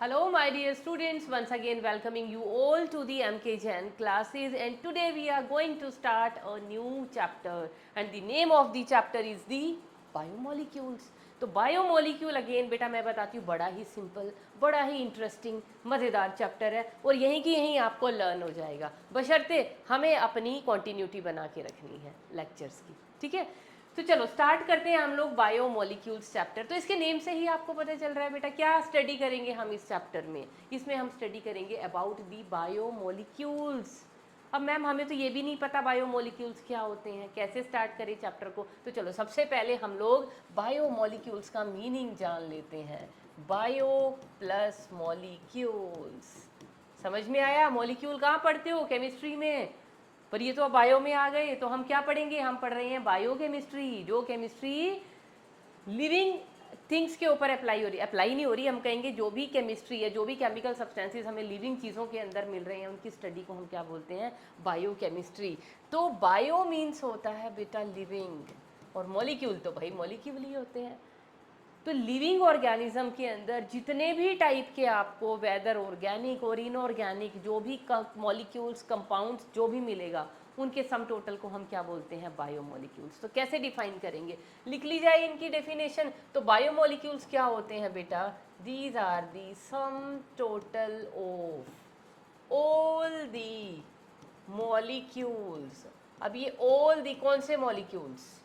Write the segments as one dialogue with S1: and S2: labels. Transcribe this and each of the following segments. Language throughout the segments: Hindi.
S1: Hello my dear students, once again welcoming you all to the MK Jain classes, and today we are going to start a new chapter and the name of the chapter is the biomolecules. तो बायोमोलिक्यूल अगेन बेटा मैं बताती हूँ बड़ा ही सिंपल, बड़ा ही इंटरेस्टिंग मज़ेदार चैप्टर है और यहीं की यहीं आपको लर्न हो जाएगा, बशर्ते हमें अपनी कॉन्टीन्यूटी बना के रखनी है लेक्चर्स की। ठीक है, तो चलो स्टार्ट करते हैं हम लोग बायोमोलिक्यूल्स चैप्टर। तो इसके नेम से ही आपको पता चल रहा है बेटा क्या स्टडी करेंगे हम इस चैप्टर में। इसमें हम स्टडी करेंगे अबाउट दी बायोमोलिक्यूल्स। अब मैम हमें तो ये भी नहीं पता बायोमोलिक्यूल्स क्या होते हैं, कैसे स्टार्ट करें चैप्टर को। तो चलो सबसे पहले हम लोग बायोमोलिक्यूल्स का मीनिंग जान लेते हैं। बायो प्लस मॉलिक्यूल्स, समझ में आया? मॉलिक्यूल कहाँ पढ़ते हो? केमिस्ट्री में। पर ये तो अब बायो में आ गए, तो हम क्या पढ़ेंगे? हम पढ़ रहे हैं बायोकेमिस्ट्री, जो केमिस्ट्री लिविंग थिंग्स के ऊपर अप्लाई हो रही है। अप्लाई नहीं हो रही, हम कहेंगे जो भी केमिस्ट्री है, जो भी केमिकल सब्सटेंसेस हमें लिविंग चीज़ों के अंदर मिल रहे हैं, उनकी स्टडी को हम क्या बोलते हैं? बायोकेमिस्ट्री। तो बायो मीन्स होता है बेटा लिविंग, और मॉलिक्यूल तो भाई मॉलिक्यूल ही होते हैं। तो लिविंग ऑर्गेनिज्म के अंदर जितने भी टाइप के आपको वेदर ऑर्गेनिक और इनऑर्गेनिक जो भी मॉलिक्यूल्स कंपाउंड्स जो भी मिलेगा, उनके सम टोटल को हम क्या बोलते हैं? बायोमोलिक्यूल्स। तो कैसे डिफाइन करेंगे? लिख ली जाए इनकी डेफिनेशन। तो बायोमोलिक्यूल्स क्या होते हैं बेटा? These are the sum total of all the molecules. अब ये ऑल दी कौन से मॉलिक्यूल्स?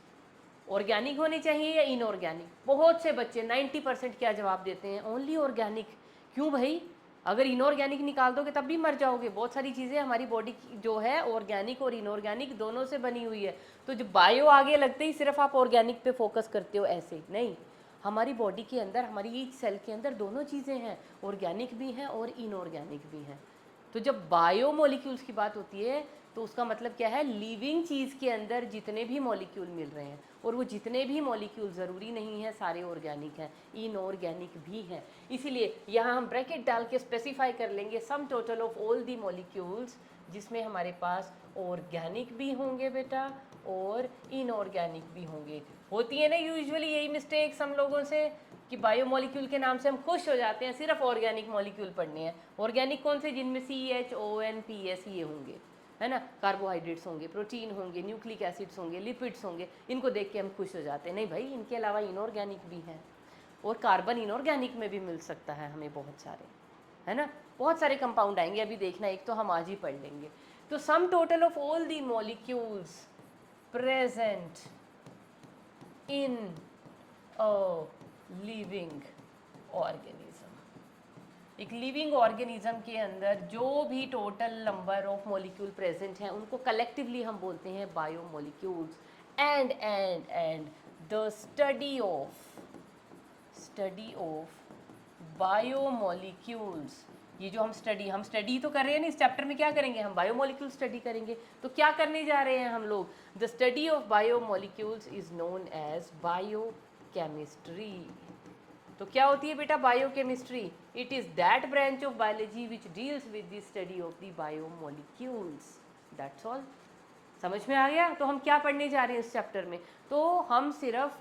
S1: ऑर्गेनिक होने चाहिए या इनऑर्गेनिक? बहुत से बच्चे 90% क्या जवाब देते हैं? Only organic. क्यों भाई? अगर इनऑर्गेनिक निकाल दोगे तब भी मर जाओगे। बहुत सारी चीज़ें हमारी बॉडी जो है ऑर्गेनिक और इनऑर्गेनिक दोनों से बनी हुई है। तो जो बायो आगे लगते ही सिर्फ आप ऑर्गेनिक पे फोकस करते हो, ऐसे नहीं। हमारी बॉडी के अंदर, हमारी ईच सेल के अंदर दोनों चीज़ें हैं, ऑर्गेनिक भी हैं और इनऑर्गेनिक भी हैं। तो जब बायोमोलिक्यूल्स की बात होती है तो उसका मतलब क्या है? लिविंग चीज़ के अंदर जितने भी मॉलिक्यूल मिल रहे हैं, और वो जितने भी मॉलिक्यूल ज़रूरी नहीं है सारे ऑर्गेनिक हैं, इनऑर्गेनिक भी हैं। इसीलिए यहाँ हम ब्रैकेट डाल के स्पेसिफाई कर लेंगे सम total of all the molecules, जिसमें हमारे पास ऑर्गेनिक भी होंगे बेटा और इनऑर्गेनिक भी होंगे। होती है ना यूजुअली यही मिस्टेक्स हम लोगों से कि बायोमोलिक्यूल के नाम से हम खुश हो जाते हैं, सिर्फ ऑर्गेनिक मॉलिक्यूल पढ़ने हैं। ऑर्गेनिक कौन से? जिनमें CHONPS ये होंगे, है ना, कार्बोहाइड्रेट्स होंगे, प्रोटीन होंगे, न्यूक्लिक एसिड्स होंगे, लिपिड्स होंगे। इनको देख के हम खुश हो जाते हैं। नहीं भाई, इनके अलावा इनऑर्गेनिक भी हैं, और कार्बन इनऑर्गेनिक में भी मिल सकता है हमें बहुत सारे, है ना। बहुत सारे कंपाउंड आएंगे, अभी देखना, एक तो हम आज ही पढ़ लेंगे। तो सम total of all the molecules present in a living organism. एक लिविंग ऑर्गेनिज्म के अंदर जो भी total number of molecule present हैं उनको कलेक्टिवली हम बोलते हैं biomolecules. And the study of biomolecules, ये जो हम स्टडी तो कर रहे हैं ना, इस चैप्टर में क्या करेंगे? हम बायोमोलिक्यूल स्टडी करेंगे। तो क्या करने जा रहे हैं हम लोग? The study of biomolecules is known as biochemistry. तो क्या होती है बेटा biochemistry? It is that branch of biology which deals with the study of the biomolecules. That's all. समझ में आ गया? तो हम क्या पढ़ने जा रहे हैं इस चैप्टर में? तो हम सिर्फ,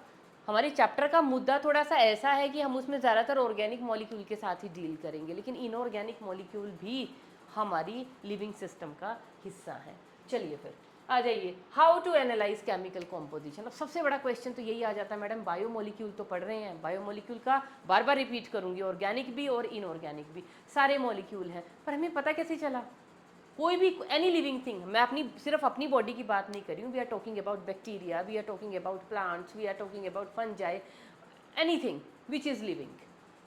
S1: हमारे चैप्टर का मुद्दा थोड़ा सा ऐसा है कि हम उसमें ज़्यादातर ऑर्गेनिक मॉलिक्यूल के साथ ही डील करेंगे, लेकिन इनऑर्गेनिक मॉलिक्यूल भी हमारी लिविंग सिस्टम का हिस्सा है। चलिए फिर आ जाइए, how to analyse chemical composition. अब सबसे बड़ा क्वेश्चन तो यही आ जाता है, मैडम बायोमोलिक्यूल तो पढ़ रहे हैं, बायोमोलिक्यूल का बार बार रिपीट करूंगी, ऑर्गेनिक भी और इनऑर्गेनिक भी सारे मॉलिक्यूल हैं, पर हमें पता कैसे चला? कोई भी एनी लिविंग थिंग, मैं सिर्फ अपनी बॉडी की बात नहीं कर रही हूँ, we are talking about bacteria, we are talking about plants, we are talking about fungi, anything which is living,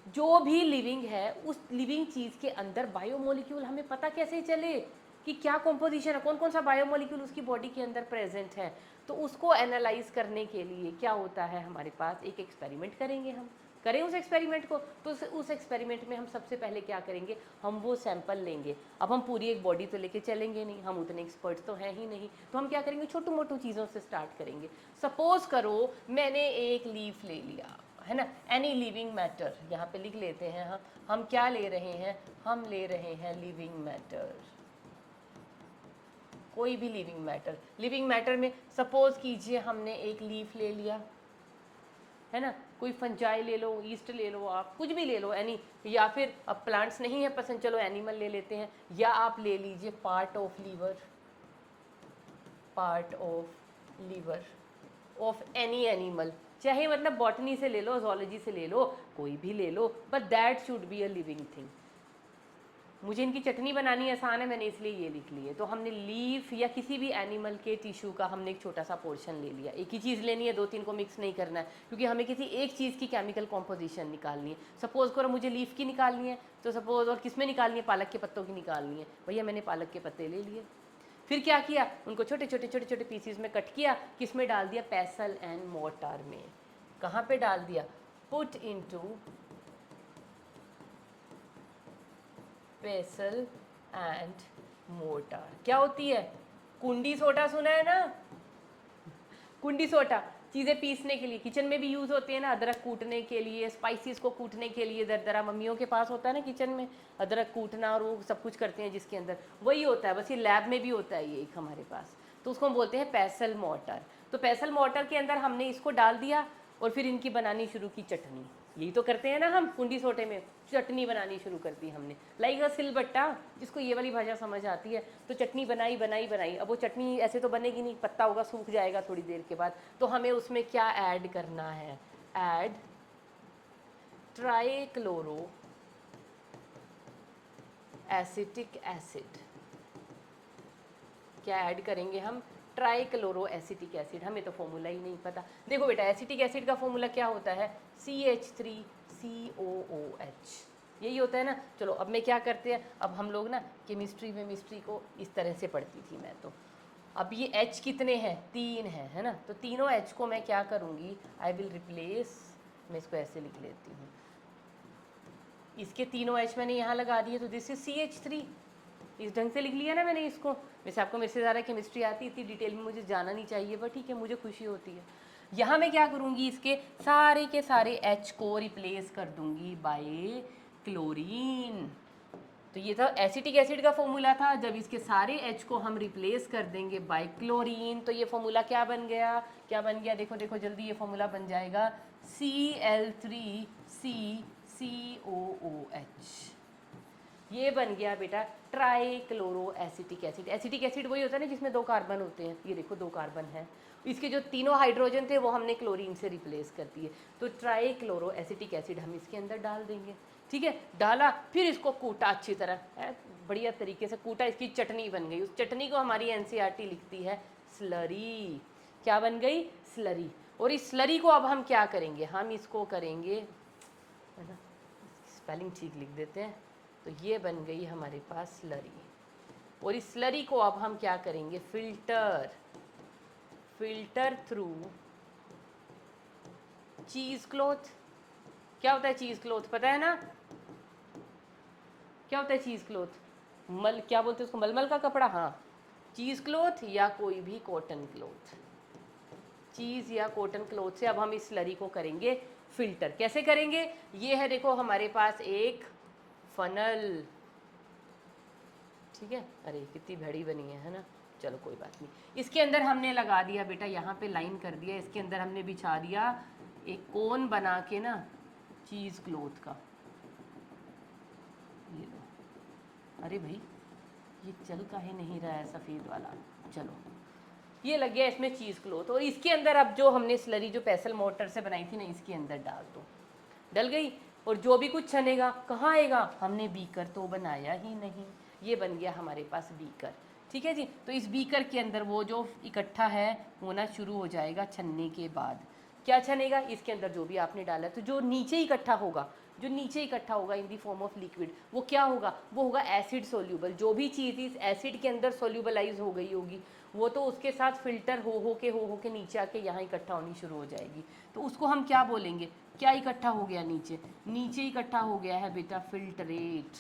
S1: जो भी लिविंग है उस लिविंग चीज़ के अंदर बायोमोलिक्यूल हमें पता कैसे चले कि क्या कॉम्पोजिशन है, कौन कौन सा बायोमोलिक्यूल उसकी बॉडी के अंदर प्रेजेंट है। तो उसको एनालाइज करने के लिए क्या होता है, हमारे पास एक एक्सपेरिमेंट करेंगे। हम करें उस एक्सपेरिमेंट को, तो उस एक्सपेरिमेंट में हम सबसे पहले क्या करेंगे? हम वो सैंपल लेंगे। अब हम पूरी एक बॉडी तो लेके चलेंगे नहीं, हम उतने एक्सपर्ट्स तो हैं ही नहीं, तो हम क्या करेंगे? छोटू मोटू चीज़ों से स्टार्ट करेंगे। सपोज करो मैंने एक लीफ ले लिया, है ना, एनी लिविंग मैटर, यहाँ पे लिख लेते हैं। हम क्या ले रहे हैं? हम ले रहे हैं लिविंग मैटर, कोई भी लिविंग मैटर। लिविंग मैटर में सपोज कीजिए हमने एक लीफ ले लिया, है ना, कोई फंजाई ले लो, ईस्ट ले लो, आप कुछ भी ले लो एनी, या फिर अब प्लांट्स नहीं है पसंद, चलो एनिमल ले लेते हैं, या आप ले लीजिए part of liver, part of liver of any animal, चाहे मतलब बॉटनी से ले लो, जोलॉजी से ले लो, कोई भी ले लो, but that should be a living thing. मुझे इनकी चटनी बनानी आसान है, मैंने इसलिए ये लिख ली है। तो हमने लीफ या किसी भी एनिमल के टिश्यू का हमने एक छोटा सा पोर्शन ले लिया। एक ही चीज़ लेनी है, 2-3 को मिक्स नहीं करना है, क्योंकि हमें किसी एक चीज़ की केमिकल कॉम्पोजिशन निकालनी है। सपोज करो मुझे लीफ की निकालनी है, तो सपोज और किस में निकालनी है, पालक के पत्तों की निकालनी है, भैया मैंने पालक के पत्ते ले लिए। फिर क्या किया, उनको छोटे छोटे छोटे छोटे पीसीज में कट किया, किस में डाल दिया, पेसल एंड मोर्टार में। कहाँ पे डाल दिया, पुट इनटू पेसल एंड मोर्टार। क्या होती है, कुंडी सोटा, सुना है ना, कुंडी सोटा, चीज़ें पीसने के लिए किचन में भी यूज़ होती है ना, अदरक कूटने के लिए, स्पाइसेस को कूटने के लिए, दरदरा मम्मियों के पास होता है ना किचन में, अदरक कूटना और वो सब कुछ करते हैं जिसके अंदर, वही होता है, बस ये लैब में भी होता है ये एक हमारे पास। तो उसको हम बोलते हैं पेसल मोर्टार। तो पेसल मोर्टार के अंदर हमने इसको डाल दिया और फिर इनकी बनानी शुरू की चटनी। यही तो करते हैं ना हम, कुंडी सोटे में चटनी बनानी शुरू कर दी हमने, लाइक अ सिलबट्टा, जिसको ये वाली भाषा समझ आती है। तो चटनी बनाई बनाई बनाई, अब वो चटनी ऐसे तो बनेगी नहीं, पत्ता होगा सूख जाएगा थोड़ी देर के बाद, तो हमें उसमें क्या ऐड करना है, ऐड ट्राइक्लोरो एसिटिक एसिड। क्या ऐड करेंगे हम, ट्राइक्लोरो एसिटिक एसिड। हमें तो फॉर्मूला ही नहीं पता। देखो बेटा, एसिटिक एसिड का फॉर्मूला क्या होता है, CH3COOH, यही होता है ना। चलो अब मैं क्या करते हैं, अब हम लोग ना केमिस्ट्री में मिस्ट्री को इस तरह से पढ़ती थी मैं तो। अब ये H कितने हैं, 3 हैं, है ना। तो तीनों H को मैं क्या करूँगी, आई विल रिप्लेस, मैं इसको ऐसे लिख लेती हूँ, इसके तीनों H मैंने यहाँ लगा दिए, तो दिस इज CH3। इस ढंग से लिख लिया ना मैंने इसको। वैसे आपको मेरे से ज़्यादा केमिस्ट्री आती, इतनी डिटेल में मुझे जाना नहीं चाहिए, बट ठीक है, मुझे खुशी होती है। यहाँ मैं क्या करूँगी, इसके सारे के सारे H को रिप्लेस कर दूँगी बाय क्लोरीन। तो ये था एसिटिक एसिड का फॉर्मूला था, जब इसके सारे H को हम रिप्लेस कर देंगे बाय क्लोरीन, तो ये फॉर्मूला क्या बन गया, क्या बन गया, देखो देखो जल्दी, ये फॉर्मूला बन जाएगा Cl3CCOOH। ये बन गया बेटा trichloro acetic acid. Acetic acid वही होता है ना जिसमें 2 कार्बन होते हैं, ये देखो 2 कार्बन है, इसके जो तीनों हाइड्रोजन थे वो हमने क्लोरीन से रिप्लेस कर दिए। तो ट्राइक्लोरो एसिटिक एसिड हम इसके अंदर डाल देंगे, ठीक है। डाला, फिर इसको कूटा अच्छी तरह, बढ़िया तरीके से कूटा, इसकी चटनी बन गई। उस चटनी को हमारी NCERT लिखती है स्लरी। क्या बन गई, स्लरी। और इस स्लरी को अब हम क्या करेंगे, हम इसको करेंगे, है ना, स्पेलिंग ठीक लिख देते हैं। तो ये बन गई हमारे पास स्लरी, और इस स्लरी को अब हम क्या करेंगे, फिल्टर थ्रू चीज क्लॉथ। क्या होता है चीज क्लॉथ, पता है ना, क्या होता है चीज क्लॉथ, क्या बोलते हैं उसको, मलमल का कपड़ा, हाँ, चीज क्लॉथ या कोई भी कॉटन क्लॉथ, चीज या कॉटन क्लॉथ से अब हम इस स्लरी को करेंगे फिल्टर। कैसे करेंगे, ये है देखो हमारे पास एक फनल, ठीक है। अरे कितनी बड़ी बनी है ना, चलो कोई बात नहीं। इसके अंदर हमने लगा दिया बेटा, यहाँ पे लाइन कर दिया, इसके अंदर हमने बिछा दिया एक कोन बना के ना चीज़ क्लॉथ का, ये लो। अरे भाई ये चल काहे नहीं रहा है सफ़ेद वाला, चलो ये लग गया इसमें चीज़ क्लॉथ। और इसके अंदर अब जो हमने स्लरी जो पेसल मोर्टार से बनाई थी ना, इसके अंदर डाल दो, डल गई। और जो भी कुछ छनेगा कहाँ आएगा, हमने बीकर तो बनाया ही नहीं, ये बन गया हमारे पास बीकर, ठीक है जी। तो इस बीकर के अंदर वो जो इकट्ठा है होना शुरू हो जाएगा छनने के बाद। क्या छनेगा, इसके अंदर जो भी आपने डाला है, तो जो नीचे इकट्ठा होगा, जो नीचे इकट्ठा होगा इन दी फॉर्म ऑफ लिक्विड, वो क्या होगा, वो होगा एसिड सोल्यूबल। जो भी चीज़ इस एसिड के अंदर सोल्यूबलाइज हो गई होगी, वो तो उसके साथ फिल्टर हो के नीचे आके यहाँ इकट्ठा होनी शुरू हो जाएगी। तो उसको हम क्या बोलेंगे, क्या इकट्ठा हो गया नीचे, नीचे इकट्ठा हो गया है बेटा फिल्ट्रेट।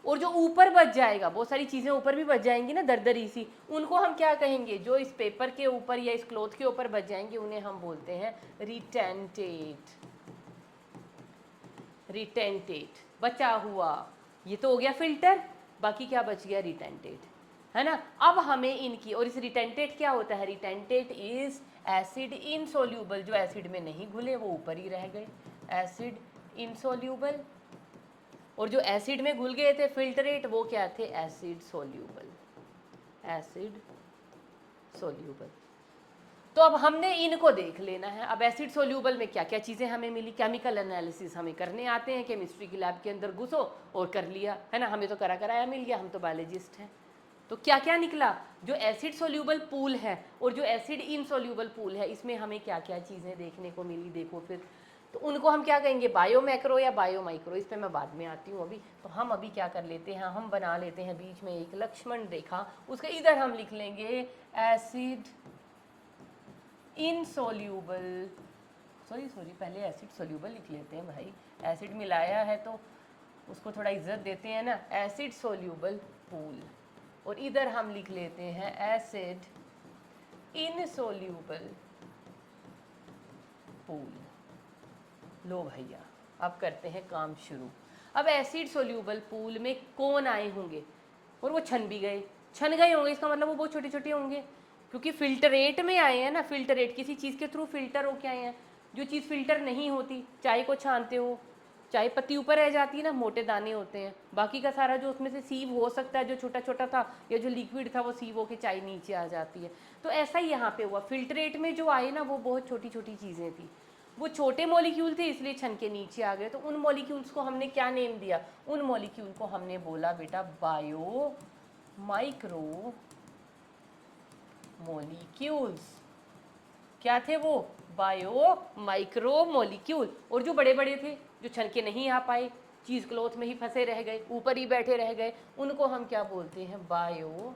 S1: और जो ऊपर बच जाएगा, बहुत सारी चीज़ें ऊपर भी बच जाएंगी ना दरदरी सी, उनको हम क्या कहेंगे, जो इस पेपर के ऊपर या इस क्लॉथ के ऊपर बच जाएंगे उन्हें हम बोलते हैं रिटेंटेट। रिटेंटेट बचा हुआ, ये तो हो गया फिल्टर, बाकी क्या बच गया, रिटेंटेट, है ना। अब हमें इनकी, और इस रिटेंटेट क्या होता है, रिटेंटेट इज एसिड इनसोल्यूबल, जो एसिड में नहीं घुले वो ऊपर ही रह गए, एसिड इनसोल्यूबल। और जो एसिड में घुल गए थे फिल्ट्रेट, वो क्या थे, एसिड सोल्यूबल, एसिड सोल्यूबल। तो अब हमने इनको देख लेना है। अब एसिड सोल्यूबल में क्या क्या चीज़ें हमें मिली, केमिकल एनालिसिस हमें करने आते हैं, केमिस्ट्री की लैब के अंदर घुसो और कर लिया, है ना, हमें तो कराया मिल गया, हम तो बायोलॉजिस्ट हैं। तो क्या क्या निकला, जो एसिड सोल्यूबल पूल है और जो एसिड इनसोल्यूबल पूल है, इसमें हमें क्या क्या चीज़ें देखने को मिली, देखो फिर। तो उनको हम क्या कहेंगे, बायो मैक्रो या बायो माइक्रो, इस पर मैं बाद में आती हूँ। अभी तो हम अभी क्या कर लेते हैं, हम बना लेते हैं बीच में एक लक्ष्मण रेखा, उसके इधर हम लिख लेंगे एसिड इनसोल्यूबल, सॉरी पहले एसिड सोल्यूबल लिख लेते हैं भाई, एसिड मिलाया है तो उसको थोड़ा इज्जत देते हैं ना, एसिड सोल्यूबल पूल। और इधर हम लिख लेते हैं एसिड इनसोल्यूबल पूल। लो भैया, अब करते हैं काम शुरू। अब एसिड सोल्यूबल पूल में कौन आए होंगे, और वो छन भी गए, छन गए होंगे, इसका मतलब वो बहुत छोटे छोटे होंगे, क्योंकि फिल्टरेट में आए हैं ना, फिल्टरेट किसी चीज़ के थ्रू फिल्टर होके आए हैं। जो चीज़ फिल्टर नहीं होती, चाय को छानते हो, चाय पत्ती ऊपर रह जाती है ना, मोटे दाने होते हैं, बाकी का सारा जो उसमें से सीव हो सकता है, जो छोटा छोटा था या जो लिक्विड था, वो सीव होके चाय नीचे आ जाती है। तो ऐसा ही यहाँ पे हुआ, फिल्टरेट में जो आए ना, वो बहुत छोटी छोटी चीज़ें थी, वो छोटे मॉलिक्यूल थे, इसलिए छन के नीचे आ गए। तो उन मॉलिक्यूल्स को हमने क्या नेम दिया, उन मॉलिक्यूल को हमने बोला बेटा बायो माइक्रो मॉलिक्यूल्स। क्या थे वो, बायो माइक्रो मॉलिक्यूल। और जो बड़े बड़े थे, जो छन के नहीं आ पाए, चीज़ क्लॉथ में ही फंसे रह गए, ऊपर ही बैठे रह गए, उनको हम क्या बोलते हैं, bio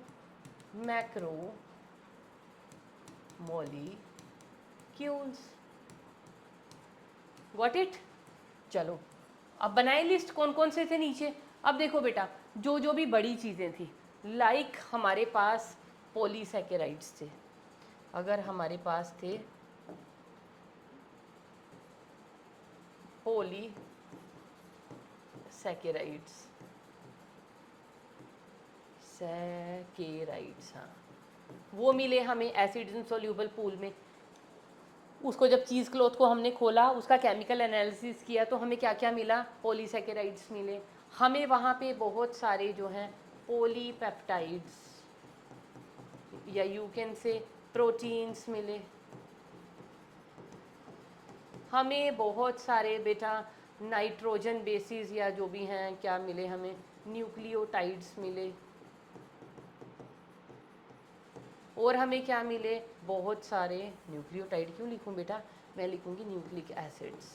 S1: macro molecules. Got it. चलो अब बनाए लिस्ट कौन कौन से थे नीचे। अब देखो बेटा, जो जो भी बड़ी चीज़ें थी, लाइक हमारे पास पॉलीसैकेराइड्स थे, अगर हमारे पास थे पॉलीसैकेराइड्स, सैकेराइड्स, हाँ, वो मिले हमें एसिड इनसोल्यूबल पूल में। उसको जब चीज़ क्लॉथ को हमने खोला, उसका केमिकल एनालिसिस किया, तो हमें क्या क्या मिला, पॉलीसैकेराइड्स मिले हमें वहाँ पे, बहुत सारे जो हैं पॉलीपेप्टाइड्स या यू कैन से प्रोटीन्स मिले हमें, बहुत सारे बेटा नाइट्रोजन बेसिस या जो भी हैं क्या मिले हमें, न्यूक्लियोटाइड्स मिले। और हमें क्या मिले, बहुत सारे, न्यूक्लियोटाइड क्यों लिखूं बेटा, मैं लिखूंगी न्यूक्लिक एसिड्स।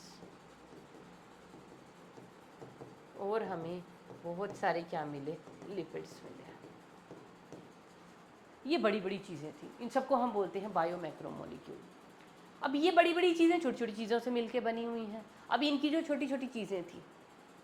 S1: और हमें बहुत सारे क्या मिले, लिपिड्स मिले। ये बड़ी बड़ी चीज़ें थी, इन सबको हम बोलते हैं बायो मैक्रोमोलिक्यूल। अब ये बड़ी बड़ी चीज़ें छोटी छोटी चीज़ों से मिलके बनी हुई हैं। अब इनकी जो छोटी छोटी चीज़ें थी,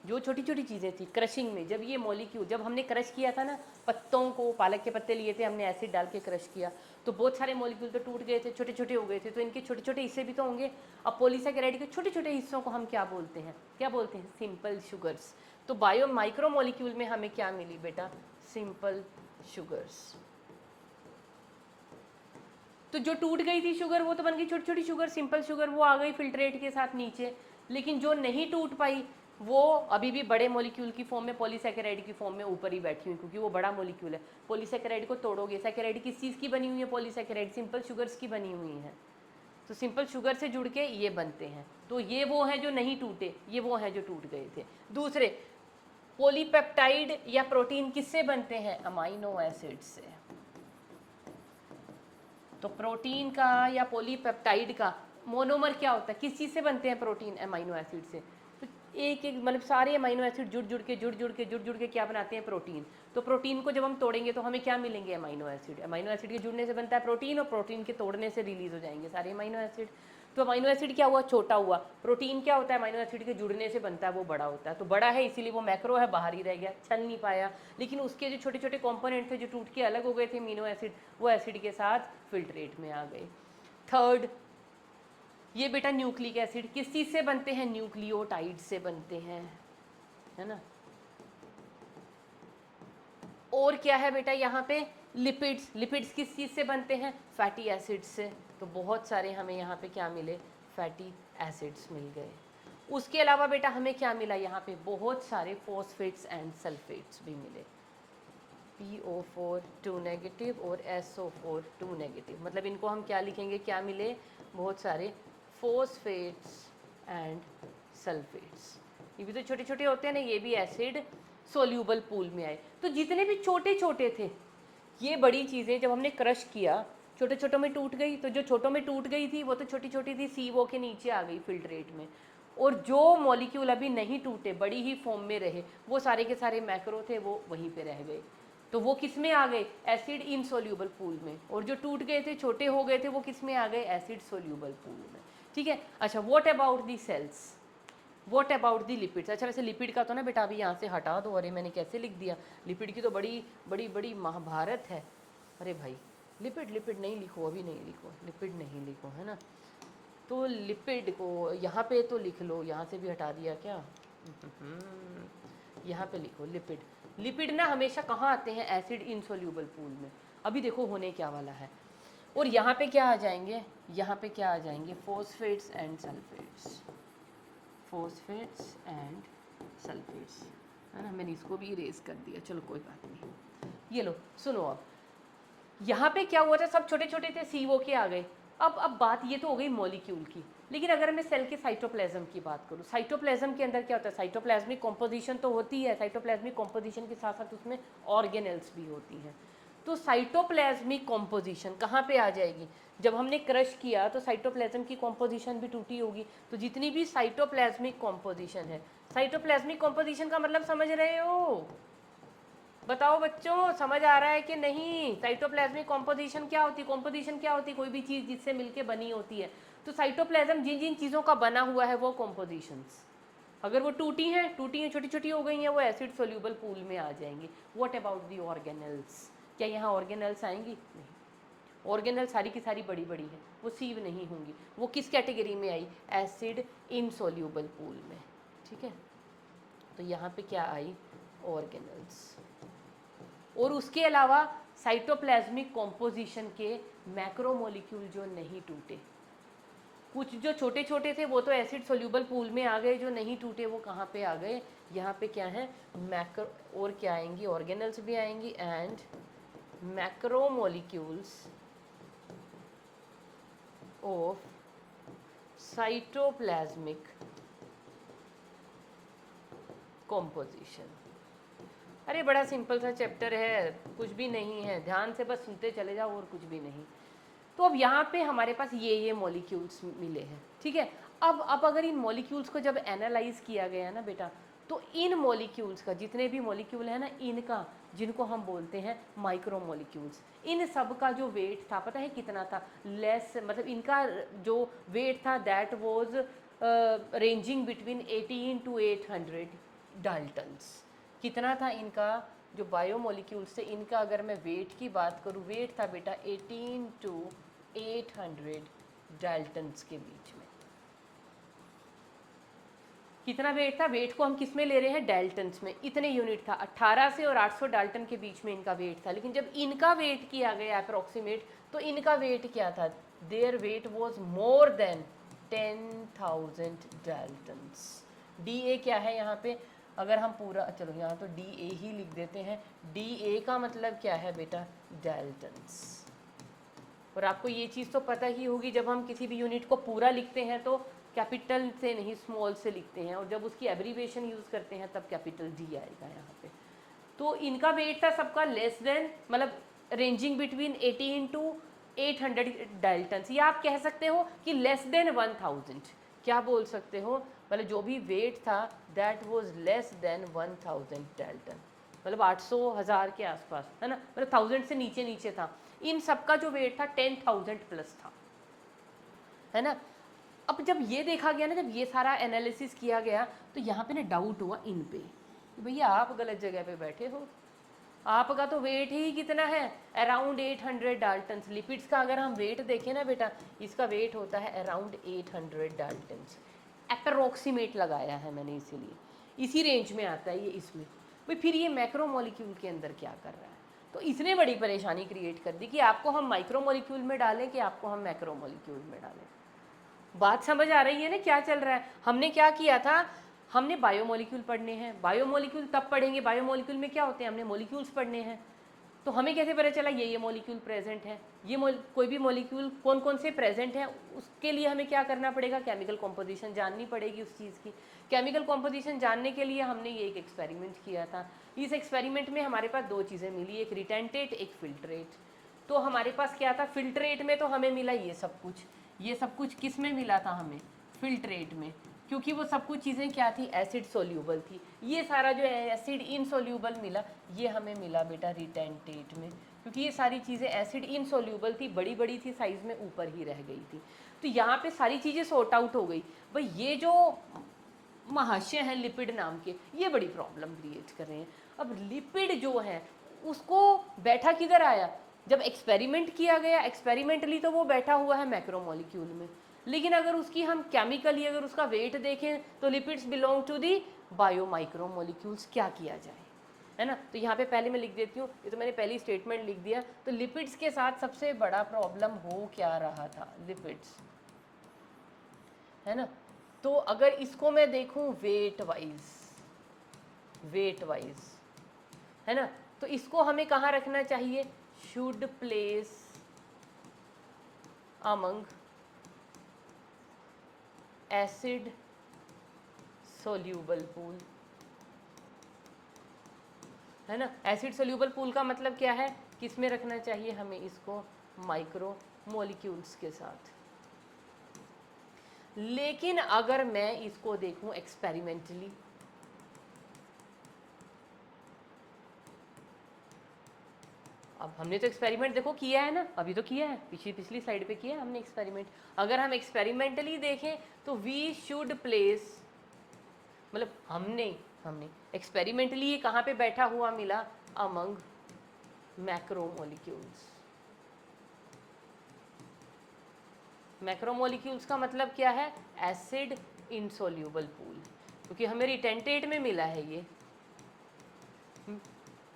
S1: जो छोटी छोटी चीज़ें थी, क्रशिंग में जब ये मॉलिक्यूल, जब हमने क्रश किया था ना, पत्तों को, पालक के पत्ते लिए थे हमने, एसिड डाल के क्रश किया, तो बहुत सारे मॉलिक्यूल तो टूट गए थे, छोटे छोटे हो गए थे, तो इनके छोटे छोटे हिस्से भी तो होंगे। अब पॉलीसैकेराइड के छोटे छोटे हिस्सों को हम क्या बोलते हैं, क्या बोलते हैं, सिंपल शुगर्स। तो बायो माइक्रो मॉलिक्यूल में हमें क्या मिली बेटा, सिंपल शुगर्स। तो जो टूट गई थी शुगर, वो तो बन गई छोटी छोटी शुगर, सिंपल शुगर, वो आ गई फिल्ट्रेट के साथ नीचे। लेकिन जो नहीं टूट पाई, वो अभी भी बड़े मॉलिक्यूल की फॉर्म में, पॉलीसैकेराइड की फॉर्म में ऊपर ही बैठी हुई, क्योंकि वो बड़ा मॉलिक्यूल है। पॉलीसैकेराइड को तोड़ोगे, सैकेराइड किस चीज़ की बनी हुई है, पॉलीसैकेराइड सिंपल शुगर्स की बनी हुई है। तो सिंपल शुगर से जुड़ के ये बनते हैं। तो ये वो हैं जो नहीं टूटे, ये वो हैं जो टूट गए थे। दूसरे, पॉलीपेप्टाइड या प्रोटीन किससे बनते हैं, अमाइनो एसिड से। तो प्रोटीन का या पॉलीपेप्टाइड का मोनोमर क्या होता है, किस चीज़ से बनते हैं प्रोटीन, अमाइनो एसिड से। तो एक एक मतलब सारे अमाइनो एसिड जुड़ जुड़ के क्या बनाते हैं, प्रोटीन। तो प्रोटीन को जब हम तोड़ेंगे तो हमें क्या मिलेंगे, अमाइनो एसिड। अमाइनो एसिड के जुड़ने से बनता है प्रोटीन, और प्रोटीन के तोड़ने से रिलीज हो जाएंगे सारे अमाइनो एसिड। तो अमाइनो एसिड क्या हुआ, छोटा हुआ। प्रोटीन क्या होता है, अमाइनो एसिड के जुड़ने से बनता है, वो बड़ा होता है। तो बड़ा है इसीलिए वो मैक्रो है, बाहर ही रह गया, छन नहीं पाया। लेकिन उसके जो छोटे छोटे कंपोनेंट थे, जो टूट के अलग हो गए थे अमीनो एसिड, वो एसिड के साथ फिल्ट्रेट में आ गए। थर्ड, ये बेटा न्यूक्लिक एसिड किस चीज़ से बनते हैं, न्यूक्लियोटाइड से बनते हैं, है ना। और क्या है बेटा यहाँ पे, लिपिड्स। लिपिड्स किस चीज़ से बनते हैं, फैटी एसिड से। तो बहुत सारे हमें यहाँ पे क्या मिले, फैटी एसिड्स मिल गए। उसके अलावा बेटा हमें क्या मिला, यहाँ पे बहुत सारे फॉस्फेट्स एंड सल्फेट्स भी मिले, PO4 2 नेगेटिव और SO4 2 नेगेटिव। मतलब इनको हम क्या लिखेंगे, क्या मिले, बहुत सारे फॉस्फेट्स एंड सल्फेट्स। ये भी तो छोटे छोटे होते हैं ना, ये भी एसिड सोल्यूबल पूल में आए। तो जितने भी छोटे छोटे थे, ये बड़ी चीज़ें जब हमने क्रश किया छोटे छोटों में टूट गई, तो जो छोटों में टूट गई थी वो तो छोटी छोटी थी, CO के नीचे आ गई फिल्ट्रेट में, और जो मॉलिक्यूल अभी नहीं टूटे, बड़ी ही फॉर्म में रहे, वो सारे के सारे मैक्रो थे, वो वहीं पे रह गए। तो वो किस में आ गए, एसिड इनसोल्यूबल पूल में। और जो टूट गए थे, छोटे हो गए थे, वो किस में आ गए, एसिड सोल्यूबल पूल में। ठीक है। अच्छा, what about the cells, what about the lipids. अच्छा, वैसे लिपिड का तो ना बेटा अभी यहाँ से हटा दो। अरे मैंने कैसे लिख दिया, लिपिड की तो बड़ी बड़ी बड़ी महाभारत है। अरे भाई, लिपिड लिपिड नहीं लिखो, अभी नहीं लिखो, लिपिड नहीं लिखो, है ना। तो लिपिड को यहाँ पे तो लिख लो, यहाँ से भी हटा दिया क्या, यहाँ पे लिखो लिपिड। लिपिड ना हमेशा कहाँ आते हैं, एसिड इनसोल्यूबल पूल में। अभी देखो होने क्या वाला है। और यहाँ पे क्या आ जाएंगे, यहाँ पे क्या आ जाएंगे, phosphates and sulphates, phosphates and sulphates, है ना। मैंने इसको भी इरेज कर दिया, चलो कोई बात नहीं। ये लो सुनो, अब यहाँ पे क्या हुआ था, सब छोटे छोटे थे, CO के आ गए। अब बात ये तो हो गई मॉलिक्यूल की, लेकिन अगर मैं सेल के साइटोप्लाज्म की बात करूँ, साइटोप्लाज्म के अंदर क्या होता है, साइटोप्लाज्मिक कॉम्पोजिशन तो होती है, साइटोप्लाज्मिक कॉम्पोजिशन के साथ साथ उसमें ऑर्गेनेल्स भी होती हैं। तो साइटोप्लाज्मिक कॉम्पोजिशन कहाँ पे आ जाएगी, जब हमने क्रश किया तो साइटोप्लाज्म की कॉम्पोजिशन भी टूटी होगी। तो जितनी भी साइटोप्लाज्मिक कॉम्पोजिशन है, साइटोप्लाज्मिक कॉम्पोजिशन का मतलब समझ रहे हो, बताओ बच्चों, समझ आ रहा है कि नहीं। साइटोप्लाज्मिक कॉम्पोजिशन क्या होती है, कॉम्पोजिशन क्या होती है, कोई भी चीज़ जिससे मिलके बनी होती है। तो साइटोप्लाज्म जिन जिन चीज़ों का बना हुआ है वो कॉम्पोजिशंस, अगर वो टूटी हैं छोटी छोटी हो गई हैं, वो एसिड सोल्यूबल पूल में आ जाएंगी। व्हाट अबाउट दी ऑर्गेनल्स, क्या यहाँ ऑर्गेनल्स आएंगी, नहीं। ऑर्गेनल सारी की सारी बड़ी बड़ी है, वो सीव नहीं होंगी। वो किस कैटेगरी में आई, एसिड इनसोल्यूबल पूल में। ठीक है। तो यहाँ पे क्या आई, ऑर्गेनल्स। और उसके अलावा साइटोप्लाज्मिक कॉम्पोजिशन के मैक्रोमोलिक्यूल जो नहीं टूटे, कुछ जो छोटे छोटे थे वो तो एसिड सोल्यूबल पूल में आ गए, जो नहीं टूटे वो कहाँ पे आ गए, यहाँ पे क्या है, मैक्रो, और क्या आएंगी, ऑर्गेनल्स भी आएंगी and macromolecules of cytoplasmic composition. अरे बड़ा सिंपल सा चैप्टर है, कुछ भी नहीं है, ध्यान से बस सुनते चले जाओ और कुछ भी नहीं। तो अब यहाँ पे हमारे पास ये मॉलिक्यूल्स मिले हैं। ठीक है। अब अगर इन मॉलिक्यूल्स को जब एनालाइज किया गया ना बेटा, तो इन मॉलिक्यूल्स का, जितने भी मॉलिक्यूल है ना इनका, जिनको हम बोलते हैं माइक्रो मॉलिक्यूल्स, इन सब का जो वेट था पता है कितना था, लेस, मतलब इनका जो वेट था that was ranging between 18 to 800 Dalton's. कितना था इनका, जो बायोमोलिक्यूल्स थे इनका, अगर मैं वेट की बात करूँ, वेट था बेटा 18 to 800 डाल्टन्स के बीच में। कितना वेट था, वेट को हम किस में ले रहे हैं, डाल्टन्स में। इतने यूनिट था, 18 से और 800 डाल्टन के बीच में इनका वेट था। लेकिन जब इनका वेट किया गया अप्रोक्सीमेट, तो इनका वेट क्या था, their weight was more than 10,000 daltons. DA क्या है यहाँ पे, अगर हम पूरा, चलो यहाँ तो DA ही लिख देते हैं। DA का मतलब क्या है बेटा, डाल्टन्स। और आपको ये चीज़ तो पता ही होगी, जब हम किसी भी यूनिट को पूरा लिखते हैं तो कैपिटल से नहीं स्मॉल से लिखते हैं, और जब उसकी एब्रीवेशन यूज़ करते हैं तब कैपिटल D आएगा यहाँ पे। तो इनका वेट था सबका लेस देन, मतलब रेंजिंग बिटवीन 18 to 800 डाल्टन्स, या आप कह सकते हो कि लेस देन 1000। क्या बोल सकते हो, मतलब जो भी वेट था that was less than 1000 Dalton, मतलब 800,000 के आसपास, है ना, मतलब 1000 से नीचे नीचे था। इन सबका जो वेट था 10,000 प्लस था, है ना। अब जब ये देखा गया ना, जब ये सारा एनालिसिस किया गया, तो यहाँ पे ना डाउट हुआ इन पे, भैया आप गलत जगह पे बैठे हो, आपका तो वेट ही कितना है, अराउंड 800 डाल्टन्स। लिपिड्स का अगर हम वेट देखें ना बेटा, इसका वेट होता है अराउंड 800 डाल्टन्स। अप्रोक्सीमेट लगाया है मैंने, इसीलिए इसी रेंज में आता है ये इसमें। भाई फिर ये मैक्रोमोलिक्यूल के अंदर क्या कर रहा है, तो इसने बड़ी परेशानी क्रिएट कर दी कि आपको हम माइक्रोमोलिक्यूल में डालें कि आपको हम मैक्रोमोलिक्यूल में डालें। बात समझ आ रही है ना क्या चल रहा है? हमने क्या किया था, हमने बायोमोलिक्यूल पढ़ने हैं, बायोमोलिक्यूल तब पढ़ेंगे, बायोमोलिक्यूल में क्या होते हैं, हमने मोलिक्यूल्स पढ़ने हैं। तो हमें कैसे पता चला ये मोलिक्यूल प्रेजेंट है, ये कोई भी मोलिक्यूल कौन कौन से प्रेजेंट है, उसके लिए हमें क्या करना पड़ेगा, केमिकल कॉम्पोजिशन जाननी पड़ेगी उस चीज़ की। केमिकल कॉम्पोजिशन जानने के लिए हमने ये एक एक्सपेरिमेंट किया था। इस एक्सपेरिमेंट में हमारे पास दो चीज़ें मिली, एक रिटेंटेट एक फिल्ट्रेट। तो हमारे पास क्या था, फिल्ट्रेट में तो हमें मिला ये सब कुछ, ये सब कुछ किस में मिला था हमें, फिल्ट्रेट में, क्योंकि वो सब कुछ चीज़ें क्या थी, एसिड सोल्यूबल थी। ये सारा जो है एसिड इनसोल्यूबल मिला, ये हमें मिला बेटा रिटेंटेट में, क्योंकि ये सारी चीज़ें एसिड इनसोल्यूबल थी, बड़ी बड़ी थी साइज़ में, ऊपर ही रह गई थी। तो यहाँ पे सारी चीज़ें सॉर्ट आउट हो गई। भाई ये जो महाशय हैं लिपिड नाम के, ये बड़ी प्रॉब्लम क्रिएट कर रहे हैं। अब लिपिड जो है उसको बैठा किधर आया, जब एक्सपेरिमेंट किया गया, एक्सपेरिमेंटली तो वो बैठा हुआ है मैक्रोमोलिक्यूल में, लेकिन अगर उसकी हम केमिकली अगर उसका वेट देखें तो lipids belong to the bio micromolecules. क्या किया जाए, है ना? तो यहाँ पे पहले मैं लिख देती हूँ, ये तो मैंने पहली स्टेटमेंट लिख दिया। तो लिपिड्स के साथ सबसे बड़ा प्रॉब्लम हो क्या रहा था, लिपिड्स, है ना? तो अगर इसको मैं देखूँ वेट वाइज, वेट वाइज, है ना, तो इसको हमें कहाँ रखना चाहिए, should place among acid soluble pool, है ना? एसिड सोल्यूबल पूल का मतलब क्या है, किस में रखना चाहिए हमें इसको, माइक्रो मोलिक्यूल्स के साथ। लेकिन अगर मैं इसको देखूं एक्सपेरिमेंटली, अब हमने तो एक्सपेरिमेंट देखो किया है ना, अभी तो किया है, पिछली स्लाइड पे किया है हमने एक्सपेरिमेंट। अगर हम एक्सपेरिमेंटली देखें तो वी शुड प्लेस, मतलब हमने हमने एक्सपेरिमेंटली ये कहाँ पे बैठा हुआ मिला, अमंग मैक्रोमोलिक्यूल्स। मैक्रोमोलिक्यूल्स का मतलब क्या है, एसिड इनसोल्यूबल पूल, क्योंकि हमें रिटेंटेट में मिला है ये।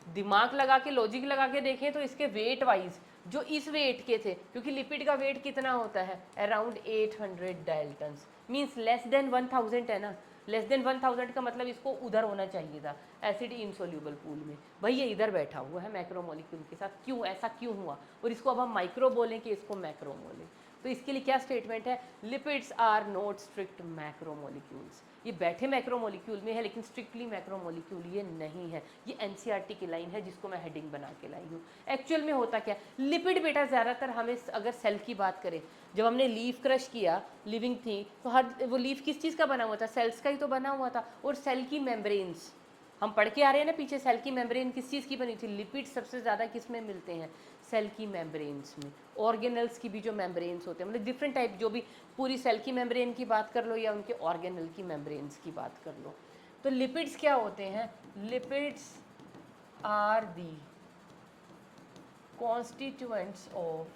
S1: दिमाग लगा के लॉजिक लगा के देखें तो इसके वेट वाइज जो इस वेट के थे, क्योंकि लिपिड का वेट कितना होता है, around 800 Dalton's, means less than 1000 है ना, लेस देन 1000 का मतलब इसको उधर होना चाहिए था एसिड इनसोल्यूबल पूल में। भाई ये इधर बैठा हुआ है मैक्रोमोलिक्यूल के साथ, क्यों ऐसा क्यों हुआ, और इसको अब हम माइक्रो बोलें कि इसको मैक्रो बोलें। तो इसके लिए क्या स्टेटमेंट है, lipids are not strict macromolecules, ये बैठे मैक्रोमोलिक्यूल में है लेकिन स्ट्रिक्टली मैक्रोमोलिक्यूल ये नहीं है। ये एनसीईआरटी की लाइन है जिसको मैं हेडिंग बना के लाई हूँ। एक्चुअल में होता क्या, लिपिड बेटा ज़्यादातर हमें, अगर सेल की बात करें, जब हमने लीफ क्रश किया, लिविंग थी, तो हर वो लीफ किस चीज़ का बना हुआ था, सेल्स का ही तो बना हुआ था। और सेल की मेम्ब्रेन्स हम पढ़ के आ रहे हैं ना पीछे, सेल की मेम्ब्रेन किस चीज़ की बनी थी, लिपिड सबसे ज़्यादा किस में मिलते हैं, सेल की मेम्ब्रेन्स में। ऑर्गेनल्स की भी जो मेम्ब्रेन्स होते हैं, मतलब डिफरेंट टाइप, जो भी पूरी सेल की मेम्ब्रेन की बात कर लो या उनके ऑर्गेनल की मेम्ब्रेन्स की बात कर लो। तो लिपिड्स क्या होते हैं, lipids are the constituents of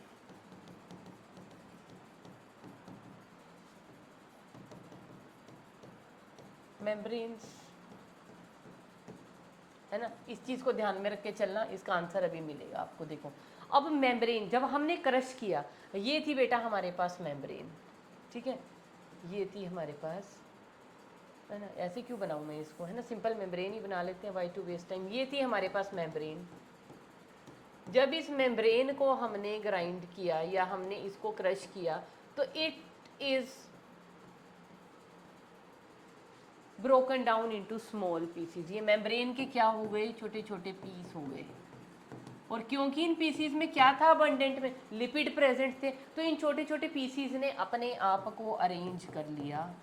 S1: membranes, है ना? इस चीज़ को ध्यान में रख के चलना, इसका आंसर अभी मिलेगा आपको। देखो अब मेम्ब्रेन जब हमने क्रश किया, ये थी बेटा हमारे पास मेम्ब्रेन, ठीक है, ये थी हमारे पास, है ना, ऐसे क्यों बनाऊँ मैं इसको, है ना, सिंपल मेम्ब्रेन ही बना लेते हैं, वाई टू वेस्ट टाइम। ये थी हमारे पास मेम्ब्रेन। जब इस मेम्ब्रेन को हमने ग्राइंड किया या हमने इसको क्रश किया तो it is broken down into small PCs. ये मेम्ब्रेन के क्या हो गए, छोटे छोटे पीस हो गए। और क्योंकि इन पीसीज में क्या था, अबंडेंट में लिपिड प्रेजेंट थे, तो इन छोटे छोटे पीसीज ने अपने आप को अरेंज कर लिया,